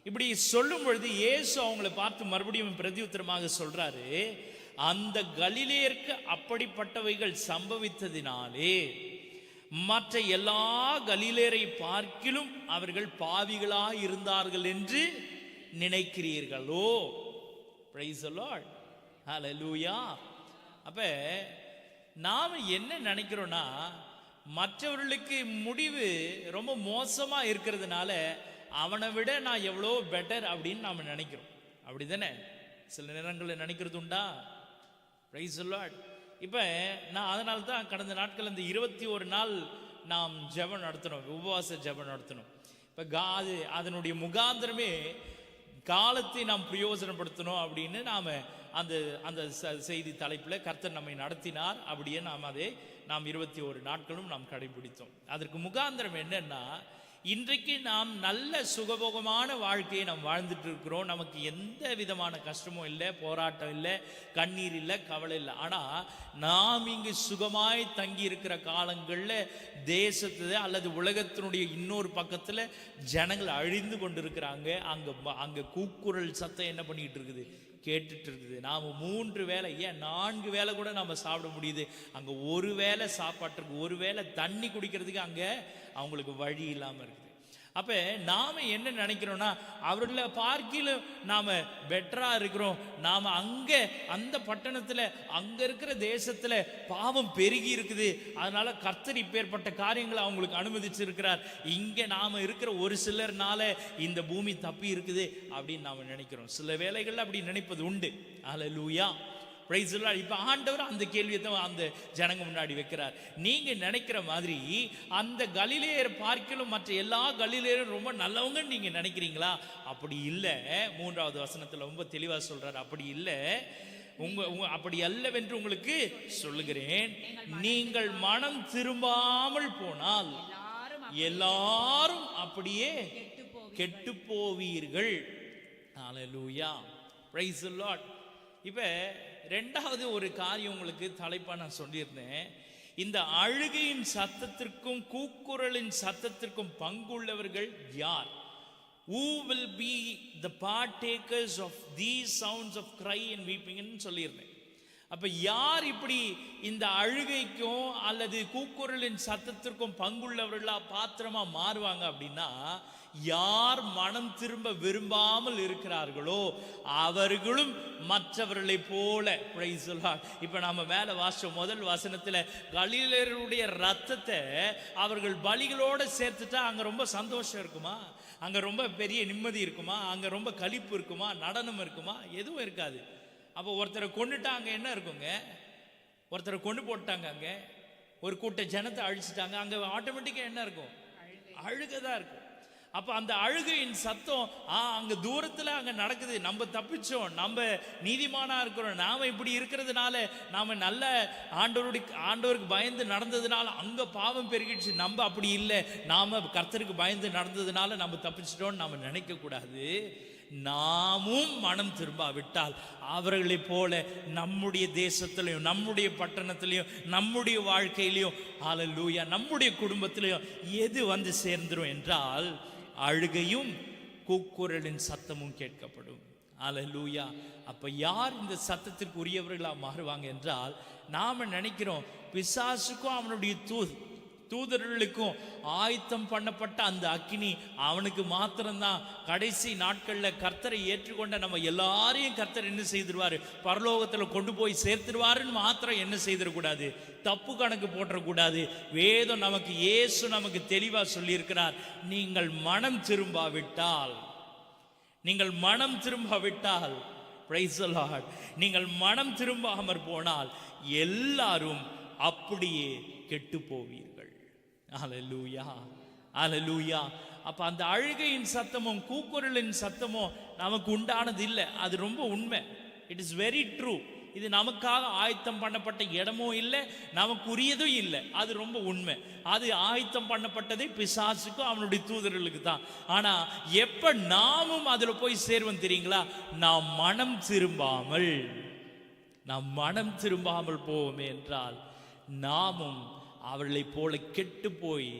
இப்படி சொல்லும் பொழுது இயேசு அவங்களை பார்த்து மறுபடியும் பிரதியுத்தரமாக சொல்றாரு, அந்த கலிலேயருக்கு அப்படிப்பட்டவைகள் சம்பவித்ததினாலே மற்ற எல்லா கலிலேயரை பார்க்கிலும் அவர்கள் பாவிகளாய் இருந்தார்கள் என்று நினைக்கிறீர்களோ? Praise the Lord. Hallelujah. அப்ப நாம் என்ன நினைக்கிறோம்னா, மற்றவர்களுக்கு முடிவு ரொம்ப மோசமா இருக்கிறதுனால அவனை விட நான் எவ்வளோ பெட்டர் அப்படின்னு நாம் நினைக்கிறோம். அப்படிதானே சில நேரங்களில் நினைக்கிறது உண்டா? Price the Lord. இப்போ நான் அதனால தான் கடந்த நாட்கள் இந்த 21 நாள் நாம் ஜெபம் நடத்தணும், உபவாச ஜெபம் நடத்தணும். இப்போ அதனுடைய முகாந்திரமே காலத்தை நாம் பிரயோஜனப்படுத்தணும் அப்படின்னு நாம் அந்த அந்த செய்தி தலைப்பில் கர்த்தர் நம்மை நடத்தினார். அப்படியே நாம் 21 நாட்களும் நாம் கடைபிடித்தோம். அதற்கு முகாந்திரம் என்னன்னா, இன்றைக்கு நாம் நல்ல சுகபோகமான வாழ்க்கையை நாம் வாழ்ந்துட்டு இருக்கிறோம். நமக்கு எந்த விதமான கஷ்டமும் இல்லை, போராட்டம் இல்லை, கண்ணீர் இல்லை, கவலை இல்லை. ஆனால் நாம் இங்கு சுகமாய் தங்கி இருக்கிற காலங்களில் தேசத்துல அல்லது உலகத்தினுடைய இன்னொரு பக்கத்தில் ஜனங்கள் அழிந்து கொண்டு இருக்கிறாங்க. அங்கே கூக்குரல் சத்தம் என்ன பண்ணிக்கிட்டு இருக்குது? கேட்டுட்டு இருக்குது. நாம் 3 வேளை, ஏன் 4 வேளை கூட நம்ம சாப்பிட முடியுது. அங்கே ஒரு வேளை சாப்பாட்டுக்கு, ஒரு வேளை தண்ணி குடிக்கிறதுக்கு அங்கே அவங்களுக்கு வழி இல்லாமல் இருக்குது. அப்போ நாம் என்ன நினைக்கிறோன்னா, அவர்களை பார்க்கில நாம் பெட்டராக இருக்கிறோம். நாம் அங்கே அந்த பட்டணத்தில் அங்கே இருக்கிற தேசத்தில் பாவம் பெருகி இருக்குது, அதனால கர்த்தர் இப்பேற்பட்ட காரியங்களை அவங்களுக்கு அனுமதிச்சிருக்கிறார். இங்கே நாம் இருக்கிற ஒரு சிலர்னால இந்த பூமி தப்பி இருக்குது அப்படின்னு நாம் நினைக்கிறோம். சில வேளைகளில் அப்படி நினைப்பது உண்டு. ஹல்லேலூயா. Praise the Lord. இப்போ ஆண்டவர் அந்த கேள்வியை தான் அந்த ஜனங்க முன்னாடி வைக்கிறார். நீங்க நினைக்கிற மாதிரி அந்த கலிலேயர் பார்க்கலும் மற்ற எல்லா கலிலேயரும் ரொம்ப நல்லவங்கன்னு நீங்க நினைக்கிறீங்களா? அப்படி இல்லை. 3வது வசனத்துல ரொம்ப தெளிவா சொல்றார், அப்படி இல்லை. அப்படி அல்லவென்று உங்களுக்கு சொல்லுகிறேன், நீங்கள் மனம் திரும்பாமல் போனால் எல்லாரும் அப்படியே கெட்டு போவீர்கள். ஹல்லேலூயா. Praise the Lord. இப்போ 2வது ஒரு காரியம் உங்களுக்கு தலைப்பா நான் சொல்லியிருந்தேன். இந்த அழுகையின் சத்தத்திற்கும் கூக்குரலின் சத்தத்திற்கும் பங்குள்ளவர்கள் யார்? Who will be the partakers of these sounds of cry and weeping ன்னு சொல்லியிருந்தேன். அப்ப யார் இப்படி இந்த அழுகைக்கும் அல்லது கூக்குரலின் சத்தத்திற்கும் பங்குள்ளவர்களா பாத்திரமா மாறுவாங்க அப்படின்னா, யார் மனம் திரும்ப விரும்பாமல் இருக்கிறார்களோ அவர்களும் மற்றவர்களை போல. Price the Lord. இப்ப நாம மேல வாசிச்ச முதல் வசனத்துல கலிலேயருடைய ரத்தத்தை அவர்கள் பலிகளோட சேர்த்துட்டா அங்க ரொம்ப சந்தோஷம் இருக்குமா? அங்க ரொம்ப பெரிய நிம்மதி இருக்குமா? அங்க ரொம்ப களிப்பு இருக்குமா? நடனம் இருக்குமா? எதுவும் இருக்காது. அப்போ ஒருத்தரை கொண்டுட்டா அங்க என்ன இருக்குங்க? ஒருத்தரை கொண்டு போட்டாங்க, அங்க ஒரு கூட்ட ஜனத்தை அழிச்சிட்டாங்க, அங்க ஆட்டோமேட்டிக்கா என்ன இருக்கும்? அழுகதான் இருக்கும். அப்ப அந்த அழுகையின் சத்தம் அங்க தூரத்துல அங்க நடக்குது. நம்ம தப்பிச்சோம், நம்ம நீதிமானா இருக்கிறோம், நாம இப்படி இருக்கிறதுனால, நாம நல்ல ஆண்டவருக்கு பயந்து நடந்ததுனால அங்க பாவம் பெருகிடுச்சு. நம்ம அப்படி இல்லை, நாம கர்த்தருக்கு பயந்து நடந்ததுனால நம்ம தப்பிச்சிட்டோம் நாம நினைக்க கூடாது. நாமும் மனம் திரும்பாவிட்டால் அவர்களைப் போல நம்முடைய தேசத்திலையும் நம்முடைய பட்டணத்திலையும் நம்முடைய வாழ்க்கையிலையும், ஹல்லேலூயா, நம்முடைய குடும்பத்திலையும் எது வந்து சேர்ந்துரும் என்றால் அழுகையும் கூக்குரலின் சத்தமும் கேட்கப்படும். ஹல்லேலூயா. அப்ப யார் இந்த சத்தத்திற்கு உரியவர்களா மாறுவாங்க என்றால், நாம நினைக்கிறோம் பிசாசுக்கும் அவனுடைய தூதர்களுக்கும் ஆயத்தம் பண்ணப்பட்ட அந்த அக்கினி அவனுக்கு மாத்திரம்தான். கடைசி நாட்களில் கர்த்தரை ஏற்றுக்கொண்ட நம்ம எல்லாரையும் கர்த்தர் என்ன செய்திருவாரு? பரலோகத்தில் கொண்டு போய் சேர்த்துருவாருன்னு மாத்திரம் என்ன செய்திடக்கூடாது? தப்பு கணக்கு போட்டக்கூடாது. வேதம் நமக்கு, இயேசு நமக்கு தெளிவா சொல்லியிருக்கிறார், நீங்கள் மனம் திரும்பாவிட்டால், பிரைஸ் தி லார்ட், நீங்கள் மனம் திரும்பாமற் போனால் எல்லாரும் அப்படியே கெட்டு போவீர்கள். ஹல்லேலூயா, ஹல்லேலூயா. அப்ப அந்த அழுகையின் சத்தமும் கூக்குரலின் சத்தமும் நமக்கு உண்டானது இல்லை. அது ரொம்ப உண்மை. It is very true. இது நமக்காக ஆயத்தம் பண்ணப்பட்ட இடமும் இல்லை, நமக்கு உரியதும் இல்லை. அது ரொம்ப உண்மை. அது ஆயத்தம் பண்ணப்பட்டதே பிசாசுக்கும் அவனுடைய தூதர்களுக்கு தான். ஆனா எப்ப நாமும் அதுல போய் சேர்வோம் தெரியுங்களா? நாம் மனம் திரும்பாமல் போவோமே என்றால் நாமும் அவர்களை போல கெட்டு போய்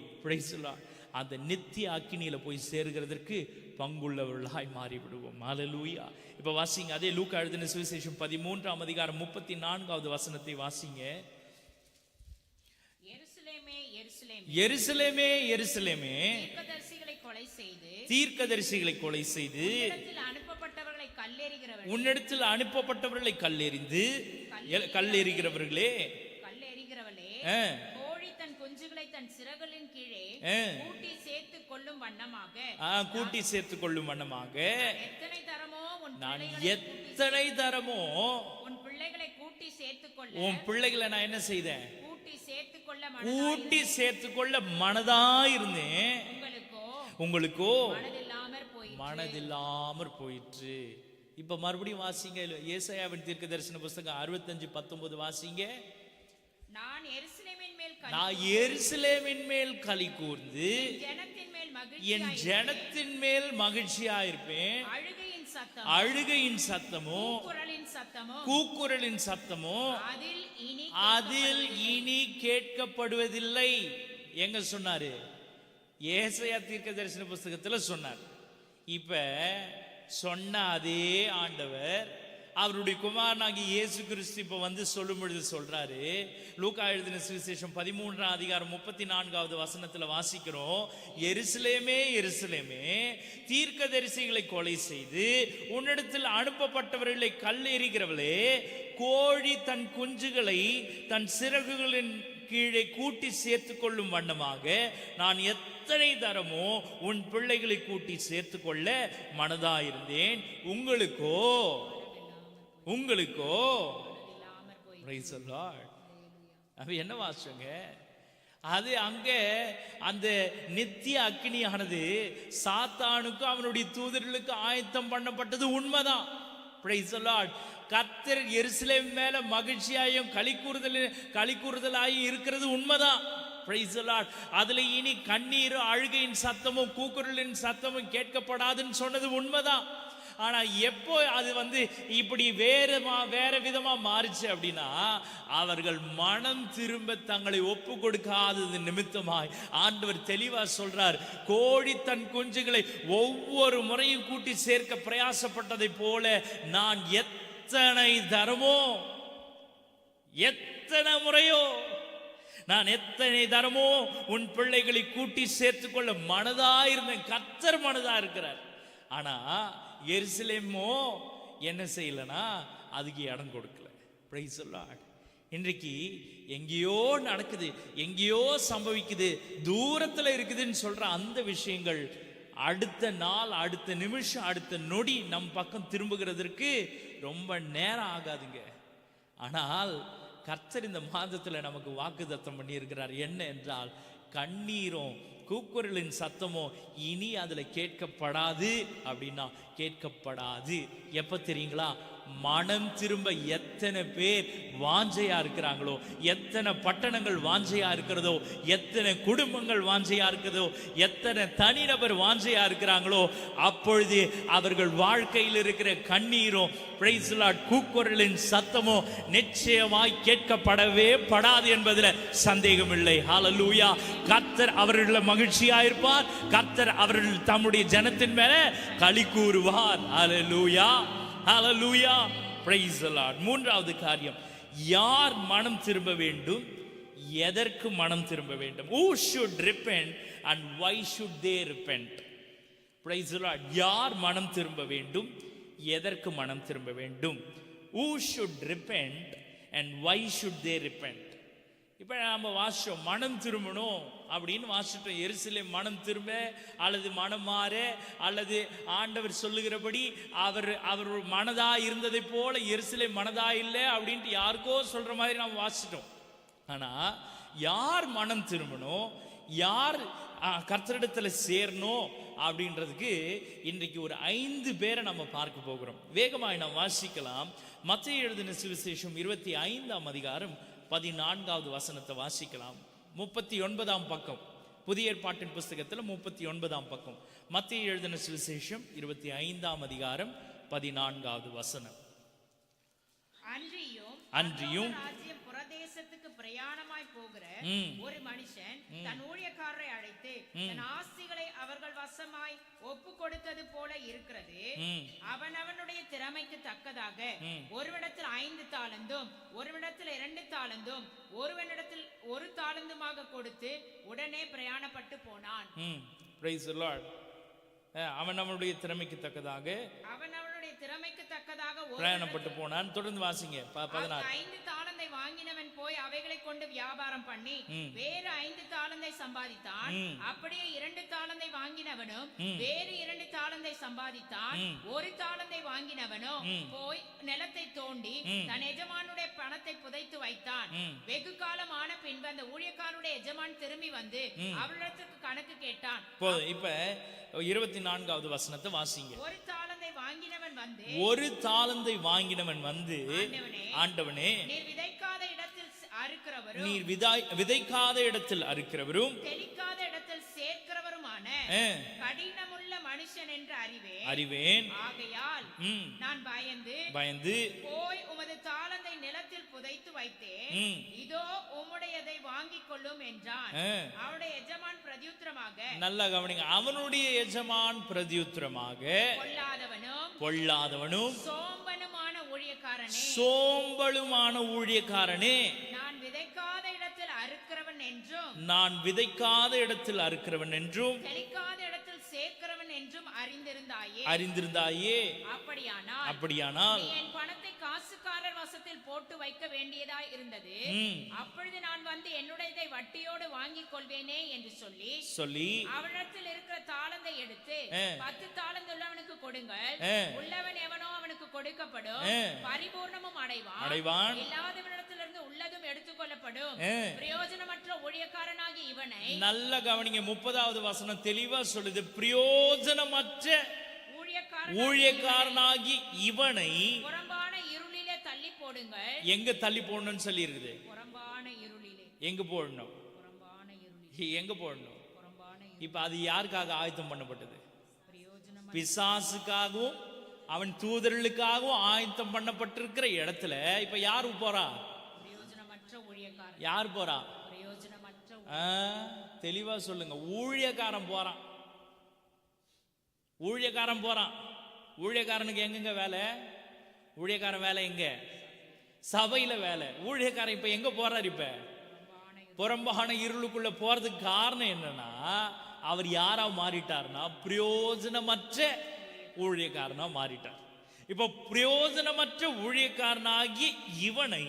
அந்த நித்திய அக்கினியில போய் சேர்கிறதற்கு பங்குள்ளவர்களாய் மாறிவிடுவோம். ஹல்லேலூயா. இப்ப வாசிங்க, அதே லூக்கா எழுதின சுவிசேஷம் 13ஆம் அதிகாரம் 34வது வசனத்தை வாசிங்க. எருசலேமே, எருசலேமே, தீர்க்கதரிசிகளை கொலை செய்து உன்னிடத்தில் அனுப்பப்பட்டவர்களை கல்லெறிகிறவர்களே கோழி தன் குஞ்சுகளை தன் சிறகுகளின் கீழே கூட்டி சேர்த்து கொள்ளும் வண்ணமாக எத்தனை தரமோ நான் எத்தனை தரமோ உன் பிள்ளைகளை கூட்டி சேர்த்துக்கொள்ள உன் பிள்ளைகளை நான் என்ன செய்தேன்? கூட்டி சேர்த்துக்கொள்ள மனதா இருந்தேன். உங்களுக்கோ மனதில்லாமற் போயிற்று. இப்ப மறுபடியும் வாசிங்க ஏசாயாவின் தீர்க்கதரிசன புஸ்தகம் 65:19 வாசிங்க. நான் எருசலேமின் மேல் களி கூர்ந்து என் ஜனத்தின் மேல் மகிழ்ச்சியா இருப்பேன். அழுகையின் சத்தமோ கூக்குரலின் சத்தமோ அதில் இனி கேட்கப்படுவதில்லை. எங்க சொன்னாரு? ஏசாயா தீர்க்க தரிசன புஸ்தகத்துல சொன்னார். இப்ப சொன்ன அதே ஆண்டவர் அவருடைய குமாரனாகி இயேசு கிறிஸ்து இப்ப வந்து சொல்லும் பொழுது சொல்றாரு. லூக்கா எழுதின சுவிசேஷம் 13ஆம் அதிகாரம் 34வது வசனத்துல வாசிக்கிறோம். எருசலேமே எருசலேமே, தீர்க்கதரிசிகளை கொலை செய்து உன்னிடத்தில் அனுப்பப்பட்டவர்களை கல்லெறிகிறவளே, கோழி தன் குஞ்சுகளை தன் சிறகுகளின் கீழே கூட்டி சேர்த்து கொள்ளும் வண்ணமாக நான் எத்தனை தரமோ உன் பிள்ளைகளை கூட்டி சேர்த்து கொள்ள மனதாயிருந்தேன். உங்களுக்கோ praise the Lord. அது என்ன வாசங்க? அது அங்க அந்த நித்திய அக்கினியானது சாத்தானுக்கும் அவனுடைய தூதர்களுக்கு ஆயத்தம் பண்ணப்பட்டது உண்மைதான். praise the Lord. கர்த்தர் எருசலேம் மேல மகிழ்ச்சியாயும் களி கூறுதலாயும் இருக்கிறது உண்மைதான். praise the Lord. அதுல இனி கண்ணீரும் அழுகையின் சத்தமும் கூக்குரலின் சத்தமும் கேட்கப்படாதுன்னு சொன்னது உண்மைதான். ஆனா எப்போ அது வந்து இப்படி வேற விதமா மாறிச்சு அப்படின்னா, அவர்கள் மனம் திரும்ப தங்களை ஒப்பு கொடுக்காதது நிமித்தமாய் ஆண்டவர் தெளிவா சொல்றார். கோழி தன் குஞ்சுகளை ஒவ்வொரு முறையும் கூட்டி சேர்க்க பிரயாசப்பட்டதை போல நான் எத்தனை தரமோ எத்தனை முறையோ நான் எத்தனை தரமோ உன் பிள்ளைகளை கூட்டி சேர்த்துக் கொள்ள மனதா இருந்தேன். கர்த்தர் மனதா இருக்கிறார். ஆனா எருசலேமோ என்ன செய்யலனா அதுக்கு இடம் கொடுக்கல. praise the Lord. இன்றைக்கு எங்கேயோ நடக்குது, எங்கேயோ சம்பவிக்குது, தூரத்துல இருக்குதுன்னு சொல்ற அந்த விஷயங்கள் அடுத்த நாள், அடுத்த நிமிஷம், அடுத்த நொடி நம் பக்கம் திரும்புகிறதற்கு ரொம்ப நேரம் ஆகாதுங்க. ஆனால் கர்த்தர் இந்த மாதத்துல நமக்கு வாக்குத்தத்தம் பண்ணி இருக்கிறார். என்ன என்றால், கண்ணீரும் கூக்குரலின் சத்தமோ இனி அதுல கேட்கப்படாது. அப்படின்னா கேட்கப்படாது. எப்ப தெரியுங்களா? மனம் திரும்ப எத்தனை பேர் வாஞ்சையா இருக்கிறாங்களோ, எத்தனை பட்டணங்கள் வாஞ்சையா இருக்கிறதோ, எத்தனை குடும்பங்கள் வாஞ்சையா இருக்கிறதோ, எத்தனை தனிநபர் வாஞ்சையா இருக்கிறாங்களோ, அப்பொழுது அவர்கள் வாழ்க்கையில் இருக்கிற கண்ணீரும் praise the Lord கூக்குரலின் சத்தமோ நிச்சயமாய் கேட்கப்படவே படாது என்பதில் சந்தேகம் இல்லை. ஹalleluya. கர்த்தர் அவர்கள் மகிழ்ச்சியா இருப்பார். கர்த்தர் அவர்கள் தம்முடைய ஜனத்தின் மேல களி கூறுவார். ஹalleluya. ஹalleluya. praise the Lord. மூன்றாவது காரியம், யார் மனம் திரும்ப வேண்டும், எதற்கு மனம் திரும்ப வேண்டும்? who should repent and why should they repent? praise the Lord. யார் மனம் திரும்ப வேண்டும், எதற்கு மனம் திரும்ப வேண்டும்? who should repent and why should they repent? இப்ப நாம வாசிச்சோம், மனம் திரும்பணும் அப்படின்னு வாசிட்டோம். எருசலேம் மனம் திரும்ப அல்லது மனம் மாற அல்லது ஆண்டவர் சொல்லுகிறபடி அவர் மனதா இருந்ததை போல எருசலேம் மனதா இல்லை அப்படின்ட்டு யாருக்கோ சொல்ற மாதிரி நாம் வாசிட்டோம். ஆனா யார் மனம் திரும்பணும், யார் கர்த்தரிடத்துல சேரணும் அப்படின்றதுக்கு இன்றைக்கு ஒரு 5 பேரை நம்ம பார்க்க போகிறோம். வேகமாய் நாம் வாசிக்கலாம். மத்தேயு எழுதின சுவிசேஷம் 25ஆம் அதிகாரம் 14வது வசனத்தை வாசிக்கலாம். 39ஆம் பக்கம், புதிய ஏற்பாட்டின் புஸ்தகத்தில் 39ஆம் பக்கம், மத்தேயு எழுதின சுவிசேஷம் 25ஆம் அதிகாரம் 14வது வசனம். அன்றியும் பிரதேசத்துக்கு பிரயாணமாய் போகிற ஒரு மனுஷன் தன் ஊழியக்காரரை அழைத்து தன் ஆஸ்திகளை அவர்கள் வசமாய் ஒப்பு கொடுத்தது போல இருக்கிறது. அவனவனுடைய திறமைக்கு தக்கதாக ஒருவனிடத்தில் 5 தாலந்தும் ஒருவனிடத்தில் 2 தாலந்தும் ஒருவனிடத்தில் 1 தாலந்துமாக கொடுத்து உடனே பிரயாணப்பட்டு போனான். praise the Lord. அவனவனுடைய திறமைக்கு தக்கதாக திறமைக்கு தக்கதாக ஒரு பிரயாணப்பட்டு போனான். தொடர்ந்து வாசிங்க. 16. 5 தாலந்தை வாங்கினவன் போய் அவைகளை கொண்டு வியாபாரம் பண்ணி வேறு 5 தாலந்தை சம்பாதித்தான். அப்படியே 2 தாலந்தை வாங்கினவனும் வேறு 2 தாலந்தை சம்பாதித்தான். 1 தாலந்தை வாங்கினவனும் போய் நிலத்தை தோண்டி தன் எஜமானுடைய பணத்தை புதைத்து வைத்தான். வெகு காலம் ஆன பின்பு அந்த ஊழியக்காரனுடைய எஜமான் திரும்பி வந்து அவரிடத்துக்கு கணக்கு கேட்டான். இப்ப 24வது வசனத்தை வாசிங்க. 1 தாலந்தை வாங்கினவன் வந்து ஆண்டவனே, நீர் விதைக்காத இடத்தில் அறுக்கிறவரும் நீர் விதைக்காத இடத்தில் அறுக்கிறவரும் தெளிக்காத இடத்தில் சேர்க்கிறவருமான கடினமுள்ள மனுஷன் என்று அறிவேன். ஆகையால் நான் பயந்து போய் உமது தாளந்தை நிலத்தில் புதைத்து வைத்தேன். இதோ உம்முடையதை வாங்கிக் கொள்ளும் என்றான். அவனுடைய எஜமான் பிரதியுத்தரமாக, நல்ல கவனிங்க, அவனுடைய எஜமான் பிரதியுத்தரமாக, பொல்லாதவனும் சோம்பலுமான ஊழியக்காரனே, நான் விதைக்காத இடத்தில் அறுக்கிறவன் என்றும் தெளிக்காத இடத்தில் சேர்க்கிறவன் என்றும் அறிந்திருந்தாயே. அப்படியானால் என் பணத்தை காசுக்காரர் வசத்தில் போட்டு வைக்க வேண்டியதாய் இருந்தது. அப்பொழுது நான் வந்து என்னுடையதை வட்டியோடு வாங்கிக் கொள்வேனே என்று சொல்லி அவனிடத்தில் இருக்கிற தாளந்தை எடுத்து 10 தாளந்து உள்ளவனுக்கு கொடுங்கள். உள்ளவன் எவனோ அவனுக்கு கொடுக்கப்படும், பரிபூர்ணமும் அடைவான். இல்லாதவனிடத்திலிருந்து உள்ளதும் எடுத்துக்கொள்ளப்படும். பிரயோஜனமற்ற ஊழியக்காரனாகி இவனை, நல்ல கவனிங்க, 30வது வசனம் தெளிவா சொல்லுது, பிரயோஜனமற்ற ஊழியக்காரனாகி இவனை புறம்பான இருளிலே தள்ளி போடுங்கள். எங்க தள்ளி போடணும்னு சொல்லி இருக்குது? புறம்பான இருளிலே. எங்க போடணும்? புறம்பான இருளிலே. எங்க போடணும்? புறம்பான. இப்ப அது யாருக்காக ஆயத்தம் பண்ணப்பட்டது? பிசாசுக்காகவும் அவன் தூதர்களுக்காகவும் ஆயத்தம் பண்ணப்பட்டிருக்கிற இடத்துல இப்ப யாரு போறா? பிரயோஜனமற்ற ஊழியக்காரன். யார் போறா? பிரயோஜனமற்ற. தெளிவா சொல்லுங்க. ஊழியக்காரன் போறான். ஊழியக்காரனுக்கு எங்க வேலை? ஊழியக்காரன் வேலை எங்க? சபையில வேலை. ஊழியக்காரன் இப்ப எங்க போறாரு? இப்ப புறம்பான இருளுக்குள்ள போறதுக்கு காரணம் என்னன்னா, அவர் யாரா மாறிட்டார்னா பிரயோஜனமற்ற ஊழியக்காரனா மாறிட்டார். இப்ப பிரயோஜனமற்ற ஊழியக்காரனாகி இவனை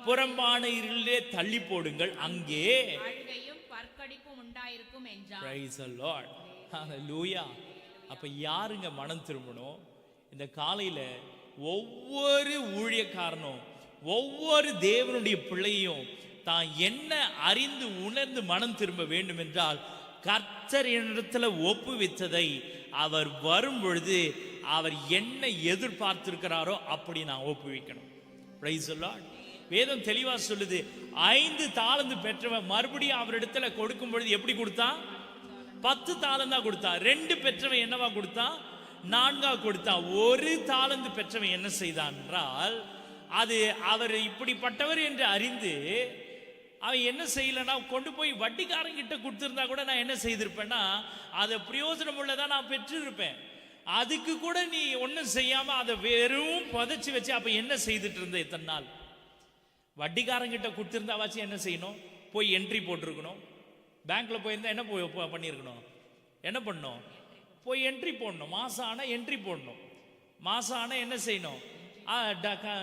புறம்பான இருளிலே தள்ளி போடுங்கள், அங்கே அழுகையும் பற்கடிப்பும் உண்டாயிருக்கும் என்றார். Praise the Lord. Hallelujah. அப்ப யாருங்க மனம் திரும்பணும்? இந்த காலையில ஒவ்வொரு ஊழியக்காரனும் ஒவ்வொரு தேவனுடைய பிள்ளையும் தான் என்ன அறிந்து உணர்ந்து மனம் திரும்ப வேண்டும் என்றால், கர்த்தர் என்னிடத்துல ஒப்புவித்ததை அவர் வரும் பொழுது அவர் என்ன எதிர்பார்த்திருக்கிறாரோ அப்படி நான் ஒப்புவிக்கணும். Praise the Lord. வேதம் தெளிவா சொல்லுது, 5 தாலந்து பெற்றவன் மறுபடியும் அவரிடத்துல கொடுக்கும் பொழுது எப்படி கொடுத்தான்? 10 தாலந்தா கொடுத்தான். 2 பெற்றவன் என்னவா கொடுத்தான்? 4 கொடுத்தான். 1 தாலந்து பெற்றவன் என்ன செய்தான் என்றால், அது அவர் இப்படிப்பட்டவர் என்று அறிந்து அவன் என்ன செய்யலன்னா, கொண்டு போய் வட்டிக்காரங்கிட்ட கொடுத்திருந்தா கூட நான் என்ன செய்திருப்பேன்னா, அதை பிரயோஜனம் உள்ளதான் நான் பெற்றிருப்பேன். அதுக்கு கூட நீ ஒன்றும் செய்யாம அதை வெறும் புதைச்சி வச்சு அப்ப என்ன செய்துட்டு இருந்த இத்தனை நாள்? வட்டிக்காரங்கிட்ட கொடுத்திருந்தாவாச்சு என்ன செய்யணும்? போய் என்ட்ரி போட்டிருக்கணும். பேங்க்ல போயிருந்தா என்ன பண்ணியிருக்கணும்? என்ன பண்ணணும்? போய் என்ட்ரி போடணும். மாசம் ஆனா என்ட்ரி போடணும். மாசம் ஆனா என்ன செய்யணும்?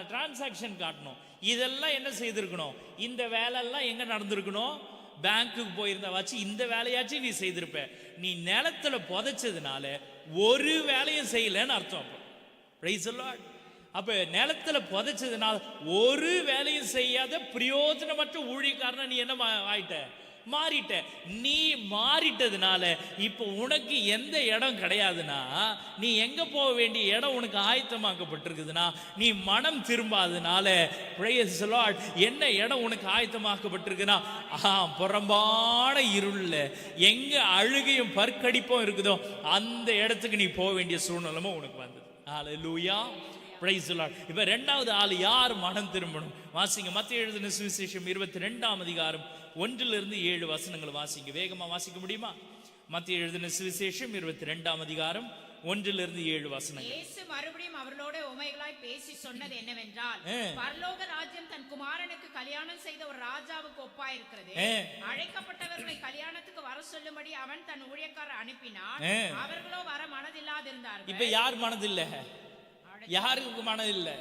டிரான்சாக்ஷன் காட்டணும். இதெல்லாம் என்ன செய்திருக்கணும்? இந்த வேலையெல்லாம் எங்க நடந்திருக்கணும்? பேங்க்குக்கு போயிருந்தாவாச்சு இந்த வேலையாச்சும் நீ செய்திருப்ப. நீ நிலத்துல புதைச்சதுனால ஒரு வேலையும் செய்யலன்னு அர்த்தம். Praise the Lord. அப்ப நிலத்துல புதைச்சதுனால ஒரு வேலையும் செய்யாத பிரயோஜனமற்ற ஊழியக்காரனா நீ என்ன ஆயிட்ட? மாறிட்ட. நீ மாறிட்டதுனால இப்ப உனக்கு எந்த இடம் கிடையாதுன்னா, நீ எங்க போக வேண்டிய இடம் உனக்கு ஆயத்தமாக்கப்பட்டிருக்குதுன்னா, நீ மனம் திரும்பாததுனால praise the Lord, என்ன இடம் உனக்கு ஆயத்தமாக்கப்பட்டிருக்குன்னா, புறம்பான இருள்ல எங்க அழுகையும் பற்கடிப்பும் இருக்குதோ அந்த இடத்துக்கு நீ போக வேண்டிய சூழ்நிலைமை உனக்கு வந்தது. ஹல்லேலூயா. Praise the Lord. இப்ப 2வது ஆள் யார் மனம் திரும்பணும்? வாசிங்க. மத்தேயு எழுதின சுவிசேஷம் 22ஆம் அதிகாரம் 1-7 வசனங்கள் வாசிங்க. வேகமா வாசிக்க முடியுமா? மத்தேயு எழுதின சுவிசேஷம் 22ஆம் அதிகாரம் 1-7 வசனங்கள். இயேசு மறுபடியும் அவர்களோடு உமைகளாய் பேசி சொன்னது என்னவென்றால், பரலோக ராஜ்யம் தன் குமாரனுக்கு கல்யாணம் செய்த ஒரு ராஜாவுக்கு ஒப்பாயிருக்கிறது. அழைக்கப்பட்டவர்களை கல்யாணத்துக்கு வர சொல்லும்படி அவன் தன் ஊழியக்காரரை அனுப்பினான். அவர்களோ வர மனதில்லாதிருந்தார்கள். இப்ப யார் மனதில்ல? யாருக்கு மனம் இல்லை?